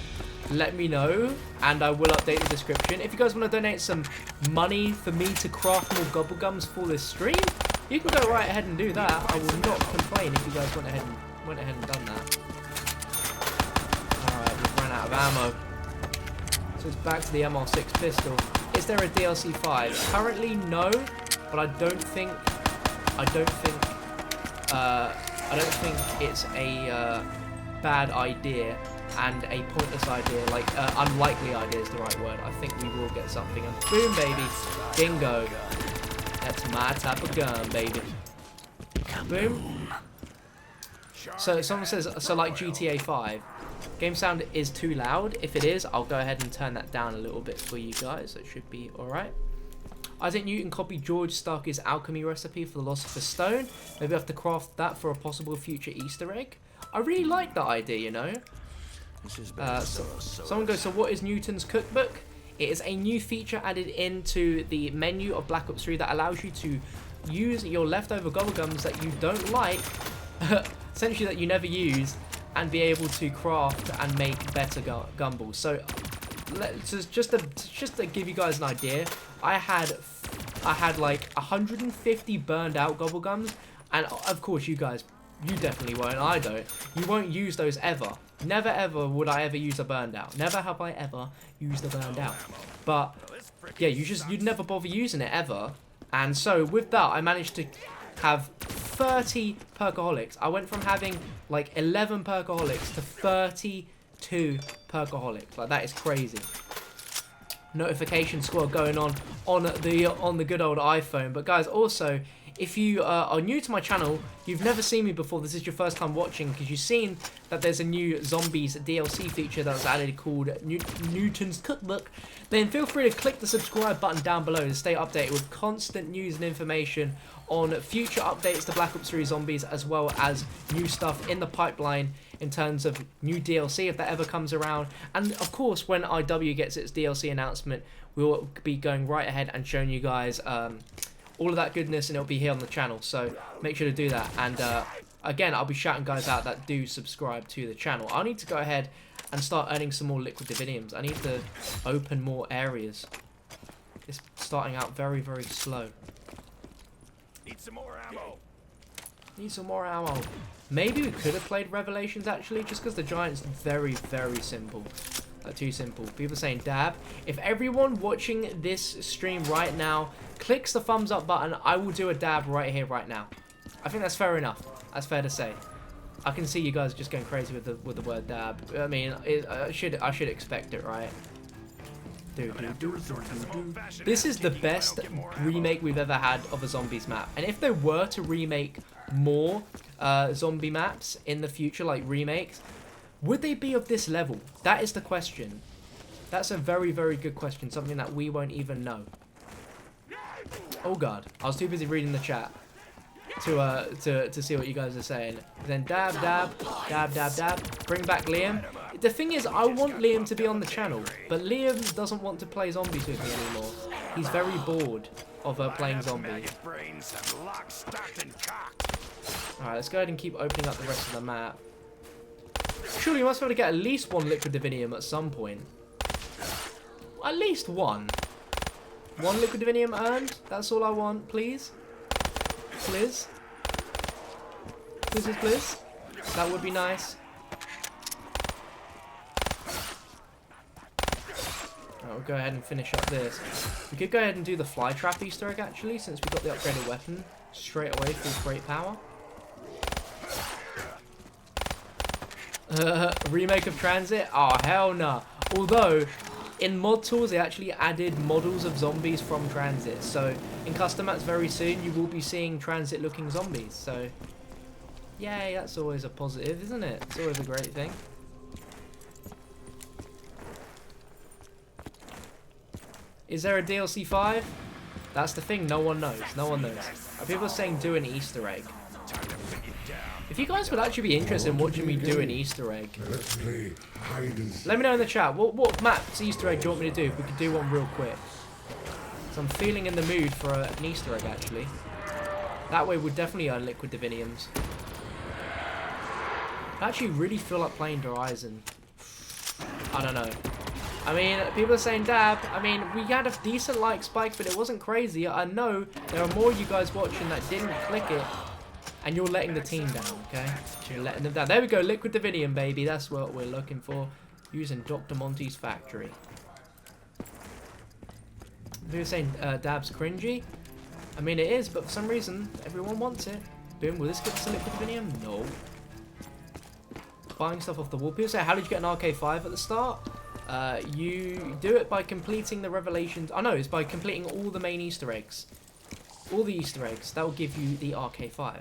let me know, and I will update the description. If you guys want to donate some money for me to craft more gobblegums for this stream, you can go right ahead and do that. I will not complain if you guys went ahead and done that. Alright, we've run out of ammo. So it's back to the MR6 pistol. Is there a DLC 5? Currently, no, but I don't think it's a bad idea and a pointless idea, like unlikely idea is the right word. I think we will get something. And boom, baby, bingo. That's my type of gun, baby. Boom. So someone says, so like GTA 5. Game sound is too loud. If it is, I'll go ahead and turn that down a little bit for you guys. It should be alright. Isaac Newton copied George Stark's alchemy recipe for the Philosopher's Stone. Maybe I have to craft that for a possible future Easter egg. I really like that idea, you know. Someone goes, so what is Newton's cookbook? It is a new feature added into the menu of Black Ops 3 that allows you to use your leftover gobblegums that you don't like, essentially that you never use, and be able to craft and make better gumballs. So just to give you guys an idea, I had like 150 burned out gobblegums, and of course you guys, you definitely won't. I don't. You won't use those ever. Never ever would I ever use a burned out. Never have I ever used a burned out. But yeah, you'd never bother using it ever. And so with that, I managed to have 30 perkaholics. I went from having like 11 perkaholics to 32 perkaholics. Like, that is crazy. Notification squad going on the good old iPhone. But guys, also, if you are new to my channel, you've never seen me before, this is your first time watching, because you've seen that there's a new Zombies DLC feature that was added called NEWTON'S Cookbook, then feel free to click the subscribe button down below to stay updated with constant news and information on future updates to Black Ops 3 Zombies, as well as new stuff in the pipeline in terms of new DLC if that ever comes around. And of course, when IW gets its DLC announcement, we will be going right ahead and showing you guys all of that goodness, and it'll be here on the channel, so make sure to do that. And again, I'll be shouting guys out that do subscribe to the channel. I need to go ahead and start earning some more liquid diviniums. I need to open more areas. It's starting out very, very slow. Need some more ammo. Need some more ammo. Maybe we could have played Revelations actually, just because the giant's very, very simple. Too simple. People saying dab. If everyone watching this stream right now clicks the thumbs up button, I will do a dab right here, right now. I think that's fair enough. That's fair to say. I can see you guys just going crazy with the word dab. I mean, I should expect it, right? This is the best remake we've ever had of a zombies map. And if they were to remake more zombie maps in the future, like remakes, would they be of this level? That is the question. That's a very, very good question. Something that we won't even know. Oh god, I was too busy reading the chat to see what you guys are saying. Then dab, dab, dab, dab, dab. Bring back Liam. The thing is, I want Liam to be on the channel, but Liam doesn't want to play zombies with me anymore. He's very bored of playing zombies. Alright, let's go ahead and keep opening up the rest of the map. Surely you must be able to get at least one liquid divinium at some point. At least one. One liquid divinium earned. That's all I want, please. Please. Please, please. That would be nice. Alright, we'll go ahead and finish up this. We could go ahead and do the fly trap Easter egg actually, since we got the upgraded weapon straight away for great power. Remake of Transit? Oh, hell no. Although, in mod tools, they actually added models of zombies from Transit. So, in custom mats very soon, you will be seeing Transit-looking zombies. So, yay, that's always a positive, isn't it? It's always a great thing. Is there a DLC 5? That's the thing, no one knows. No one knows. People are saying do an Easter egg. If you guys would actually be interested in watching me do an Easter egg, let me know in the chat. What map's Easter egg do you want me to do? If we could do one real quick. So I'm feeling in the mood for an Easter egg, actually. That way we'd definitely earn liquid diviniums. I actually really feel like playing Horizon. I don't know. I mean, people are saying dab. I mean, we had a decent like spike, but it wasn't crazy. I know there are more of you guys watching that didn't click it. And you're letting the team down, okay? You're letting them down. There we go, liquid divinium, baby. That's what we're looking for. Using Dr. Monty's factory. They're saying dab's cringy. I mean, it is, but for some reason, everyone wants it. Boom, will this get us a liquid divinium? No. Buying stuff off the wall. People say, how did you get an RK5 at the start? You do it by completing the revelations. Oh no, it's by completing all the main Easter eggs. All the Easter eggs. That will give you the RK5.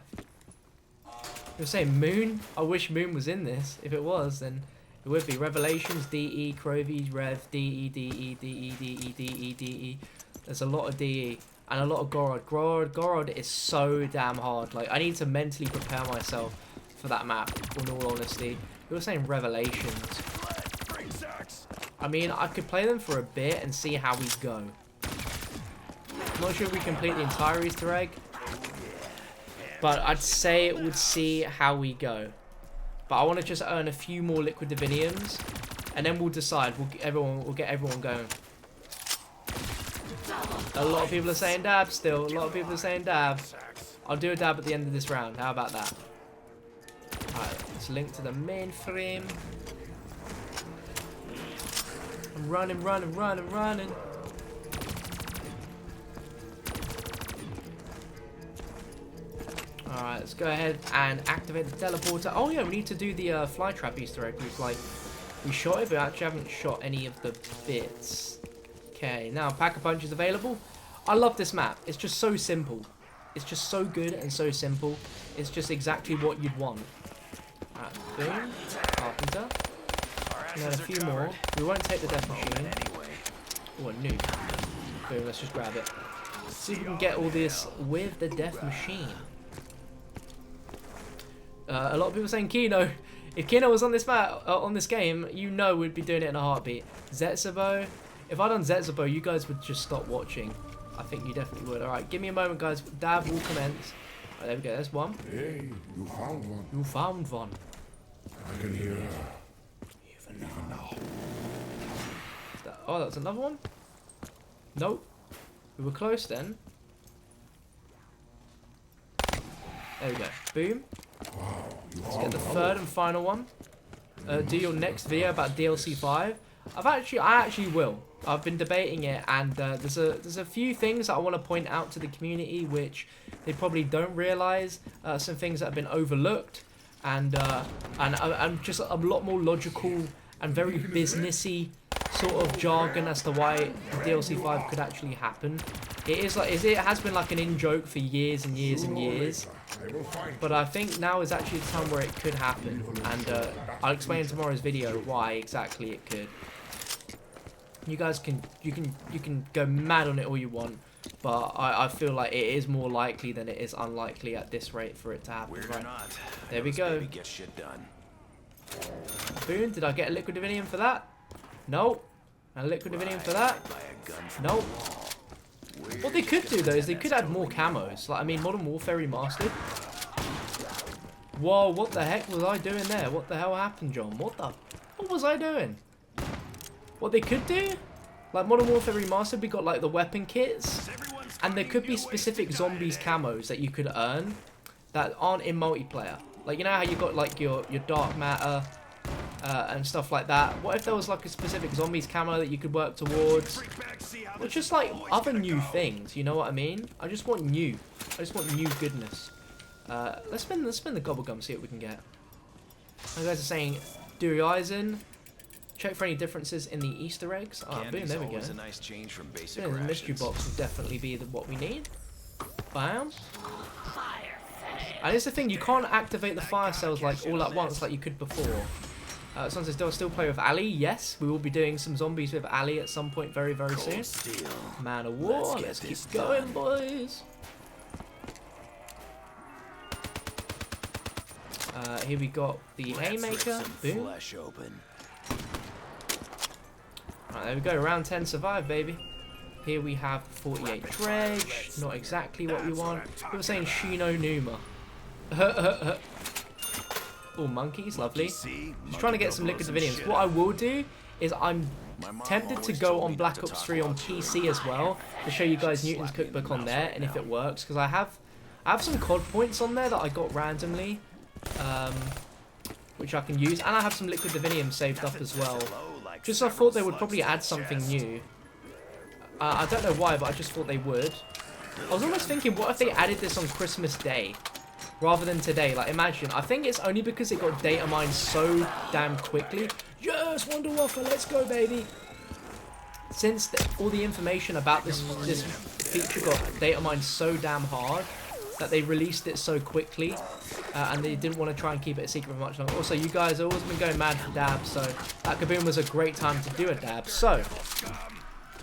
You're saying Moon? I wish Moon was in this. If it was, then it would be. Revelations, DE, Crovies, Rev, DE, DE, DE, DE, DE, DE. There's a lot of DE. And a lot of Gorod. Gorod is so damn hard. Like, I need to mentally prepare myself for that map, in all honesty. You were saying Revelations. I mean, I could play them for a bit and see how we go. I'm not sure if we complete the entire Easter egg. But I'd say it would see how we go. But I want to just earn a few more liquid diviniums. And then we'll decide. We'll get everyone going. A lot of people are saying dab still. A lot of people are saying dab. I'll do a dab at the end of this round. How about that? Alright, let's link to the mainframe. I'm running. Alright, let's go ahead and activate the teleporter. Oh yeah, we need to do the fly trap Easter egg. We shot it, but actually haven't shot any of the bits. Okay, now Pack-a-Punch is available. I love this map. It's just so simple. It's just so good and so simple. It's just exactly what you'd want. Alright, boom. Carpenter. And then a few more. We won't take the death machine. Oh, a nuke. Boom, let's just grab it. See if we can get all this with the death machine. A lot of people saying Kino. If Kino was on this map, on this game, you know we'd be doing it in a heartbeat. Zetsubo. If I'd done Zetsubo, you guys would just stop watching. I think you definitely would. Alright, give me a moment, guys. Dab will commence. Right, there we go. There's one. Hey, you found one. You found one. I can hear her. Even now. Oh, that's another one? Nope. We were close then. There we go. Boom. Let's get the third and final one. Do your next video about DLC 5. I actually will. I've been debating it, and there's a few things that I want to point out to the community which they probably don't realize. Some things that have been overlooked, and I'm just a lot more logical and very businessy sort of jargon as to why DLC 5 could actually happen. It has been like an in-joke for years and years and years, but I think now is actually the time where it could happen, and I'll explain in tomorrow's video why exactly it could. You guys can go mad on it all you want, but I feel like it is more likely than it is unlikely at this rate for it to happen. Right. There we go. Get shit done. Boom. Did I get a liquid divinium for that? Nope. A liquid divinium for that? Nope. What they could do though is they could add more camos. Like, I mean, Modern Warfare Remastered. Whoa, what the heck was I doing there? What the hell happened, John? What was I doing? What they could do? Like Modern Warfare Remastered, we got like the weapon kits. And there could be specific zombies camos that you could earn that aren't in multiplayer. Like, you know how you got like your dark matter and stuff like that. What if there was like a specific zombies camo that you could work towards? Or just like other new things, you know what I mean? I just want new. I just want new goodness. Let's spin the gobblegum, see what we can get. You guys are saying, do your eyes in. Check for any differences in the Easter eggs. Oh, boom, there we go. A nice change from basic The mystery box will definitely be what we need. Bam. And it's the thing, you can't activate the fire cells like all at once like you could before. Someone says, do I still play with Ali? Yes, we will be doing some zombies with Ali at some point very, very soon. Man of War, let's keep going, boys. Here we got the haymaker. Boom. Right, there we go. Round 10 survive, baby. Here we have 48 dredge. Not exactly what we want. We were saying Shino Numa. Oh, monkeys, lovely. Just trying to get some liquid diviniums. What I will do is I'm tempted to go on Black Ops 3 on PC as well to show you guys Newton's cookbook on there, and if it works, because I have some COD points on there that I got randomly, which I can use, and I have some liquid divinium saved up as well. Just I thought they would probably add something new. I don't know why, but I just thought they would. I was almost thinking, what if they added this on Christmas Day rather than today? Like, imagine. I think it's only because it got data mined so damn quickly. Yes, Wonder Waffle, let's go, baby. Since all the information about this feature got data mined so damn hard that they released it so quickly, and they didn't want to try and keep it a secret for much longer. Also, you guys have always been going mad for dabs, so that Kaboom was a great time to do a dab. So,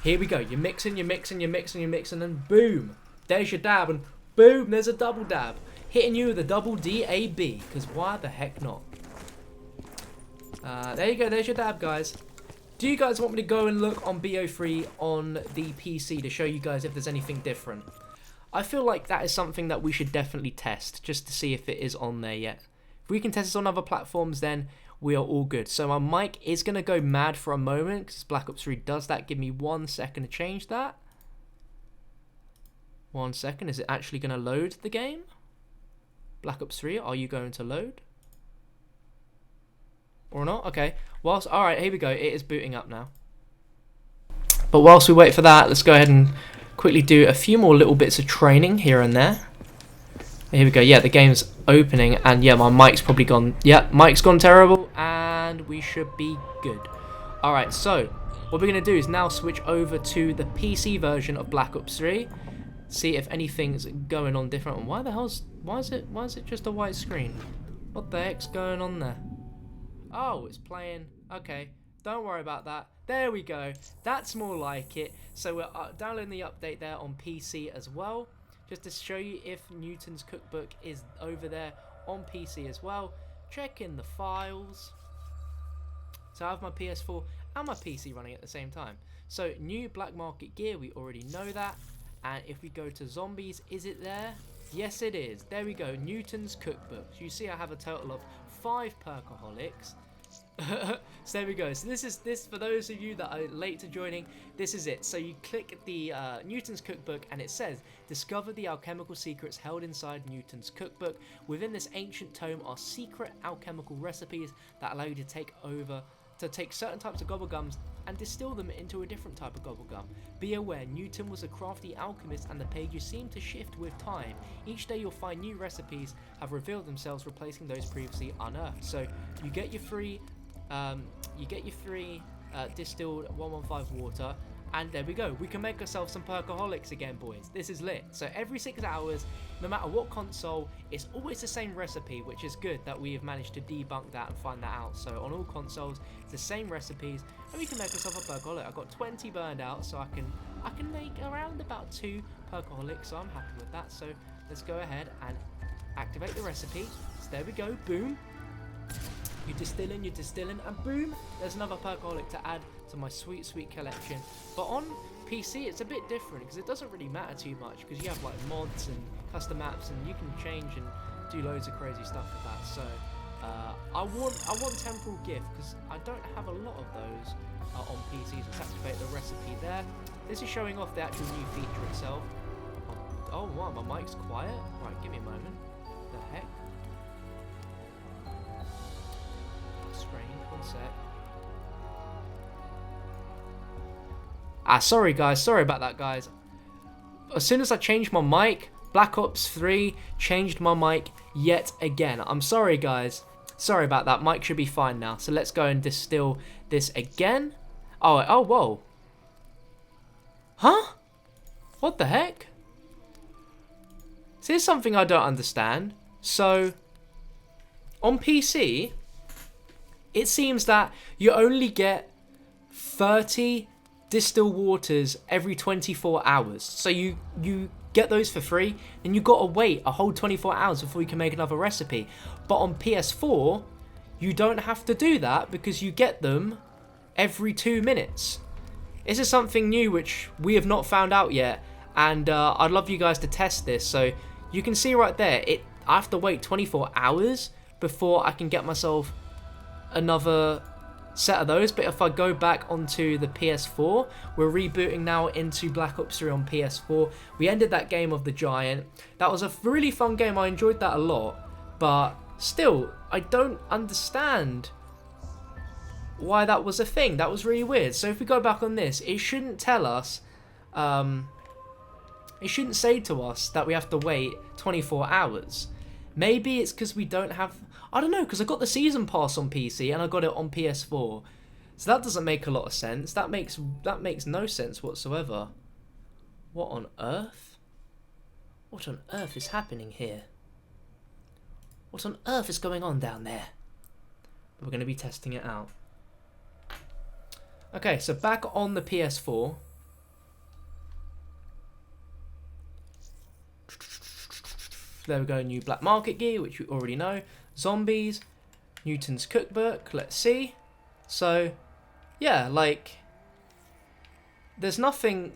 here we go. You're mixing, you're mixing, you're mixing, you're mixing, and boom, there's your dab, and boom, there's a double dab. Hitting you with a double DAB, because why the heck not? There you go, there's your dab, guys. Do you guys want me to go and look on BO3 on the PC to show you guys if there's anything different? I feel like that is something that we should definitely test, just to see if it is on there yet. If we can test this on other platforms, then we are all good. So my mic is going to go mad for a moment, because Black Ops 3 does that. Give me 1 second to change that. 1 second. Is it actually going to load the game? Black Ops 3, are you going to load? Or not? Okay. Alright, here we go. It is booting up now. But whilst we wait for that, let's go ahead and quickly do a few more little bits of training here and there. Here we go. Yeah, the game's opening, and yeah, my mic's probably gone. Yeah, mic's gone terrible, and we should be good. Alright, so what we're going to do is now switch over to the PC version of Black Ops 3. See if anything's going on different. And why is it just a white screen? What the heck's going on there? Oh, it's playing. Okay, don't worry about that. There we go. That's more like it. So we're downloading the update there on PC as well, just to show you if Newton's cookbook is over there on PC as well. Check in the files. So I have my PS4 and my PC running at the same time. So new black market gear, we already know that. And if we go to zombies, is it there? Yes, it is. There we go. Newton's cookbook. So you see I have a total of 5 perkaholics. So there we go. So this for those of you that are late to joining, this is it. So you click the Newton's cookbook and it says, discover the alchemical secrets held inside Newton's cookbook. Within this ancient tome are secret alchemical recipes that allow you to take certain types of gobblegums and distill them into a different type of gobblegum. Be aware, Newton was a crafty alchemist and the pages seem to shift with time. Each day you'll find new recipes have revealed themselves, replacing those previously unearthed. So you get your free distilled 115 water, and there we go. We can make ourselves some perkaholics again, boys. This is lit. So every 6 hours, no matter what console, it's always the same recipe, which is good that we have managed to debunk that and find that out. So on all consoles, it's the same recipes, and we can make ourselves a perkaholic. I've got 20 burned out, so I can make around about 2 perkaholics, so I'm happy with that. So let's go ahead and activate the recipe. So there we go, boom. You're distilling, and boom, there's another perkaholic to add to my sweet, sweet collection. But on PC, it's a bit different because it doesn't really matter too much because you have like mods and custom maps, and you can change and do loads of crazy stuff with that. So I want temporal gift because I don't have a lot of those on PC. So let's activate the recipe there. This is showing off the actual new feature itself. Oh wow, my mic's quiet. Right, give me a moment. The heck? One sec. Sorry guys, sorry about that guys. As soon as I changed my mic, Black Ops 3 changed my mic yet again. I'm sorry guys, sorry about that. Mic should be fine now. So let's go and distill this again. Oh whoa. Huh? What the heck? So here's something I don't understand. So on PC, it seems that you only get 30 distilled waters every 24 hours. So you get those for free, and you got to wait a whole 24 hours before you can make another recipe. But on PS4, you don't have to do that because you get them every 2 minutes. This is something new which we have not found out yet, and I'd love you guys to test this. So you can see right there, I have to wait 24 hours before I can get myself another set of those. But if I go back onto the PS4, we're rebooting now into Black Ops 3 on PS4. We ended that game of the giant. That was a really fun game. I enjoyed that a lot, but still I don't understand why that was a thing. That was really weird. So if we go back on this, it shouldn't tell us it shouldn't say to us that we have to wait 24 hours. Maybe it's because we don't have, I don't know, because I got the season pass on PC and I got it on PS4. So that doesn't make a lot of sense. That makes no sense whatsoever. What on earth? What on earth is happening here? What on earth is going on down there? We're going to be testing it out. Okay, so back on the PS4. There we go, new black market gear, which we already know. Zombies, Newton's cookbook, let's see. So, yeah, like, there's nothing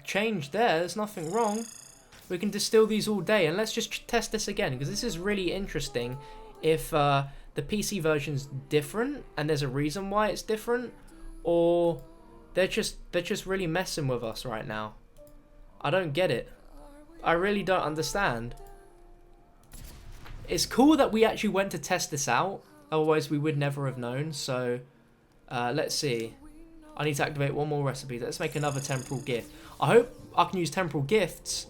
changed there, there's nothing wrong. We can distill these all day, and let's just test this again, because this is really interesting. If the PC version's different, and there's a reason why it's different, or they're just really messing with us right now. I don't get it. I really don't understand. It's cool that we actually went to test this out, otherwise we would never have known. So let's see. I need to activate one more recipe. Let's make another temporal gift. I hope I can use temporal gifts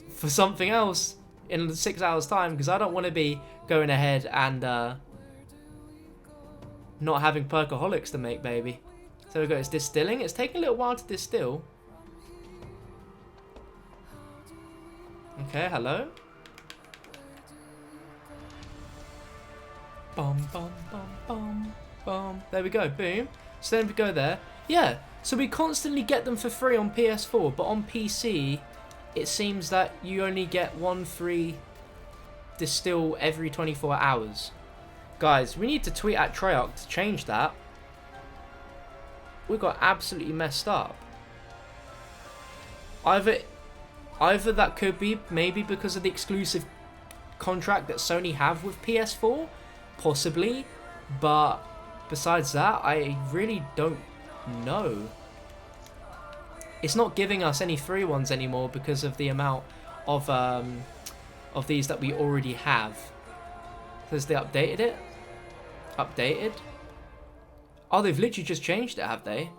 for something else in 6 hours time, because I don't want to be going ahead and not having perkaholics to make, baby. So we go, it's distilling. It's taking a little while to distill. Okay, hello. Bum, bum, bum, bum, bum. There we go, boom. So then we go there. Yeah, so we constantly get them for free on PS4, but on PC, it seems that you only get one free distill every 24 hours. Guys, we need to tweet at Treyarch to change that. We got absolutely messed up. Either that could be maybe because of the exclusive contract that Sony have with PS4, possibly, but besides that, I really don't know. It's not giving us any free ones anymore because of the amount of these that we already have. Has they updated it? Updated? Oh, they've literally just changed it, have they?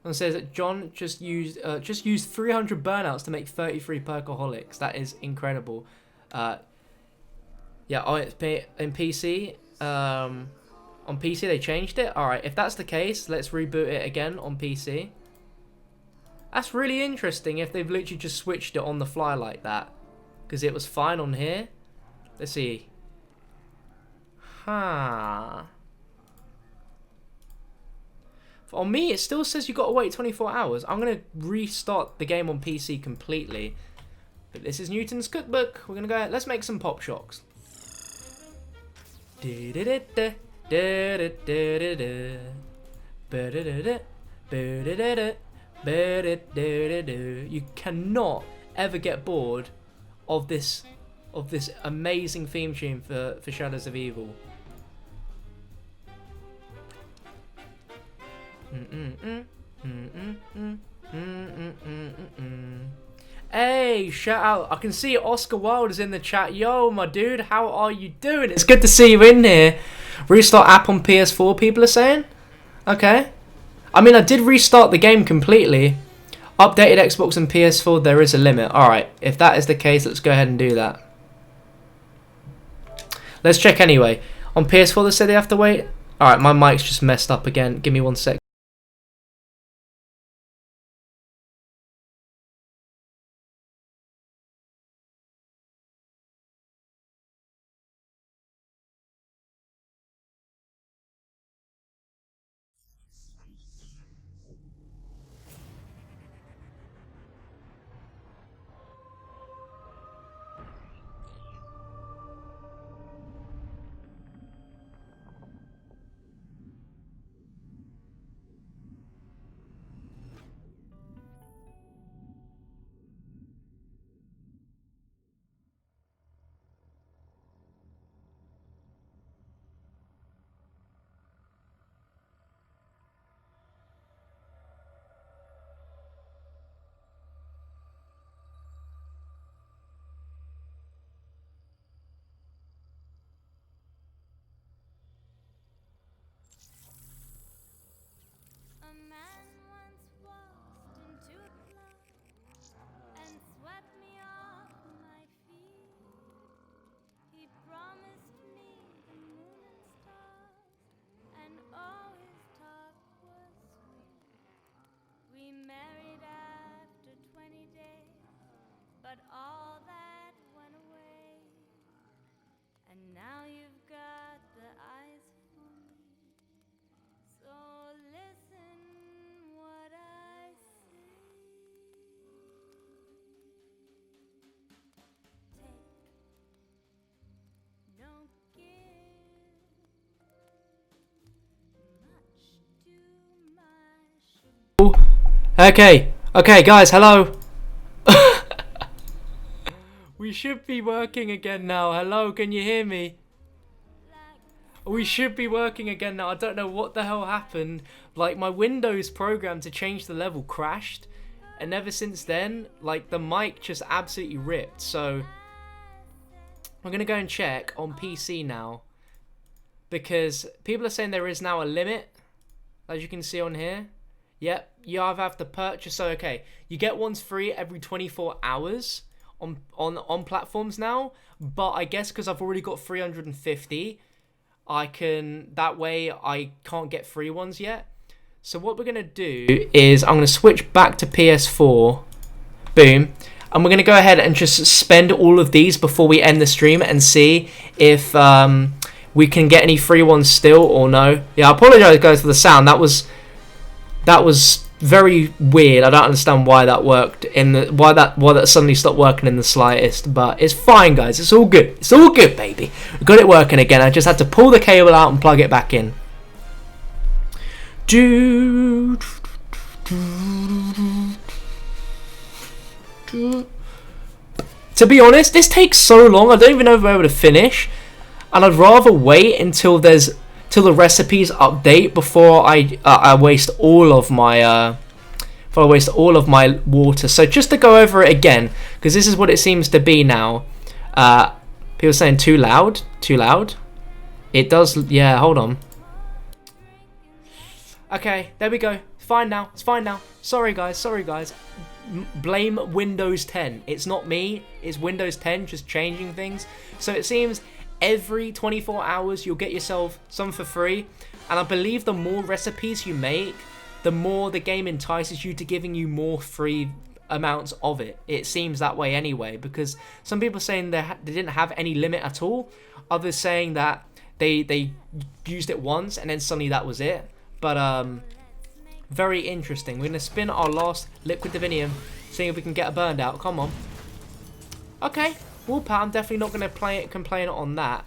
And it says that John just used 300 burnouts to make 33 perkaholics. That is incredible. Yeah, oh, it's in PC. On PC they changed it. All right, if that's the case, let's reboot it again on PC. That's really interesting if they've literally just switched it on the fly like that, because it was fine on here. Let's see. Huh. On me, it still says you got to wait 24 hours. I'm going to restart the game on PC completely. But this is Newton's cookbook. We're going to go ahead. Let's make some pop shocks. You cannot ever get bored of this amazing theme tune for Shadows of Evil. Hey, shout out. I can see Oscar Wilde is in the chat. Yo, my dude, how are you doing? It's good to see you in here. Restart app on PS4, people are saying? Okay. I mean, I did restart the game completely. Updated Xbox and PS4, there is a limit. Alright, if that is the case, let's go ahead and do that. Let's check anyway. On PS4, they said they have to wait. Alright, my mic's just messed up again. Give me 1 sec. But all that went away, and now you've got the eyes for me. So listen what I say. Take, don't give much too much. Okay, guys, hello. We should be working again now. Hello, can you hear me? We should be working again now. I don't know what the hell happened. Like, my Windows program to change the level crashed. And ever since then, like, the mic just absolutely ripped. So, I'm going to go and check on PC now. Because people are saying there is now a limit. As you can see on here. Yep, you either have to purchase. So, okay, you get ones free every 24 hours. On platforms now, but I guess because I've already got 350, I can, that way I can't get free ones yet. So what we're gonna do is I'm gonna switch back to PS4, boom, and we're gonna go ahead and just spend all of these before we end the stream and see if we can get any free ones still or no. Yeah, I apologize guys for the sound. That was very weird. I don't understand why that worked why that suddenly stopped working in the slightest, but it's fine guys, it's all good. It's all good, baby. We got it working again. I just had to pull the cable out and plug it back in. To be honest, this takes so long. I don't even know if we're able to finish, and I'd rather wait until till the recipes update before I waste all of my water. So just to go over it again, because this is what it seems to be now. People saying too loud. It does. Yeah, hold on. Okay, there we go. It's fine now. Sorry guys. Blame Windows 10. It's not me. It's Windows 10 just changing things. So it seems every 24 hours you'll get yourself some for free. And I believe the more recipes you make, the more the game entices you to giving you more free amounts of it. It seems that way anyway, because some people saying they didn't have any limit at all. Others saying that they used it once and then suddenly that was it. But very interesting. We're gonna spin our last liquid divinium, seeing if we can get a burned out. Come on. Okay, Woolpat, I'm definitely not gonna complain on that.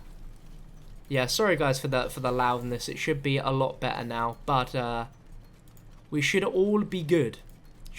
Yeah, sorry guys for the loudness. It should be a lot better now, but we should all be good.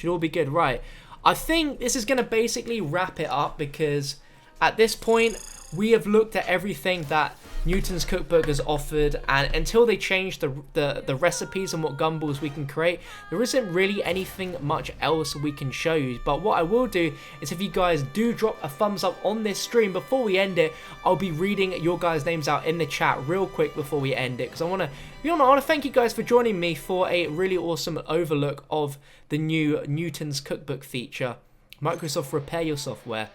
Right. I think this is gonna basically wrap it up, because at this point we have looked at everything that Newton's Cookbook has offered, and until they change the recipes and what gumballs we can create, there isn't really anything much else we can show you. But what I will do is, if you guys do drop a thumbs up on this stream before we end it, I'll be reading your guys' names out in the chat real quick before we end it, because I want to thank you guys for joining me for a really awesome overlook of the new Newton's Cookbook feature. Microsoft Repair Your Software.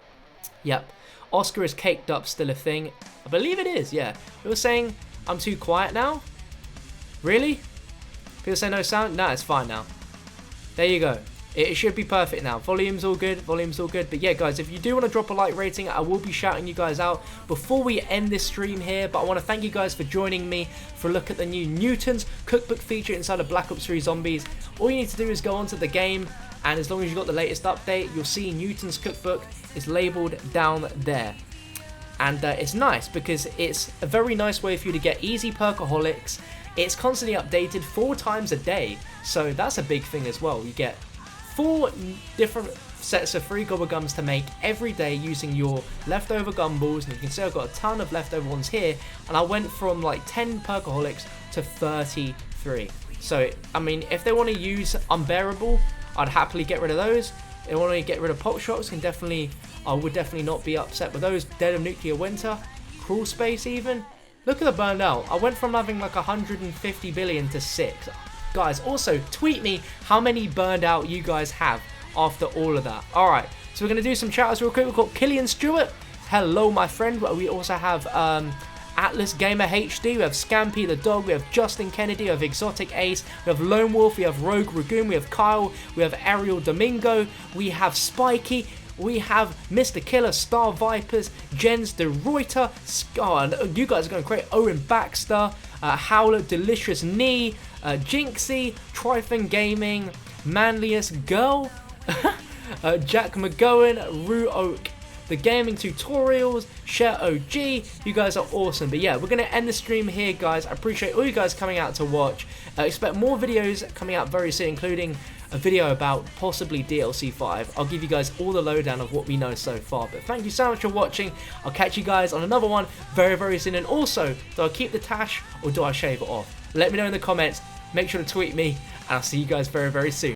Yep. Oscar is caked up, still a thing. I believe it is, yeah. People saying I'm too quiet now? Really? People say no sound? No, it's fine now. There you go. It should be perfect now. Volume's all good. But yeah, guys, if you do want to drop a like rating, I will be shouting you guys out before we end this stream here. But I want to thank you guys for joining me for a look at the new Newton's Cookbook feature inside of Black Ops 3 Zombies. All you need to do is go onto the game, and as long as you've got the latest update, you'll see Newton's Cookbook is labeled down there. And it's nice because it's a very nice way for you to get easy perkaholics. It's constantly updated 4 times a day, so that's a big thing as well. You get 4 different sets of free gobblegums to make every day using your leftover gumballs, and you can see I've got a ton of leftover ones here, and I went from like 10 perkaholics to 33. So I mean, if they want to use unbearable, I'd happily get rid of those. If they want to get rid of pop shots, I would definitely not be upset with those. Dead of Nuclear Winter, Crawl Space even. Look at the burned out. I went from having like 150 billion to 6. Guys, also tweet me how many burned out you guys have after all of that. Alright, so we're going to do some shout outs real quick. We've got Killian Stewart. Hello, my friend. We also have Atlas Gamer HD, we have Scampy the Dog, we have Justin Kennedy, we have Exotic Ace, we have Lone Wolf, we have Rogue Ragoon, we have Kyle, we have Ariel Domingo, we have Spiky, we have Mr. Killer, Star Vipers, Jens de Reuter, you guys are going great, Owen Baxter, Howler, Delicious Knee, Jinxie, Tryphon Gaming, Manliest Girl, Jack McGowan, Rue Oak, The Gaming Tutorials, Share OG, you guys are awesome. But yeah, we're going to end the stream here, guys. I appreciate all you guys coming out to watch. Expect more videos coming out very soon, including a video about possibly DLC 5. I'll give you guys all the lowdown of what we know so far. But thank you so much for watching. I'll catch you guys on another one very, very soon. And also, do I keep the tash or do I shave it off? Let me know in the comments. Make sure to tweet me, and I'll see you guys very, very soon.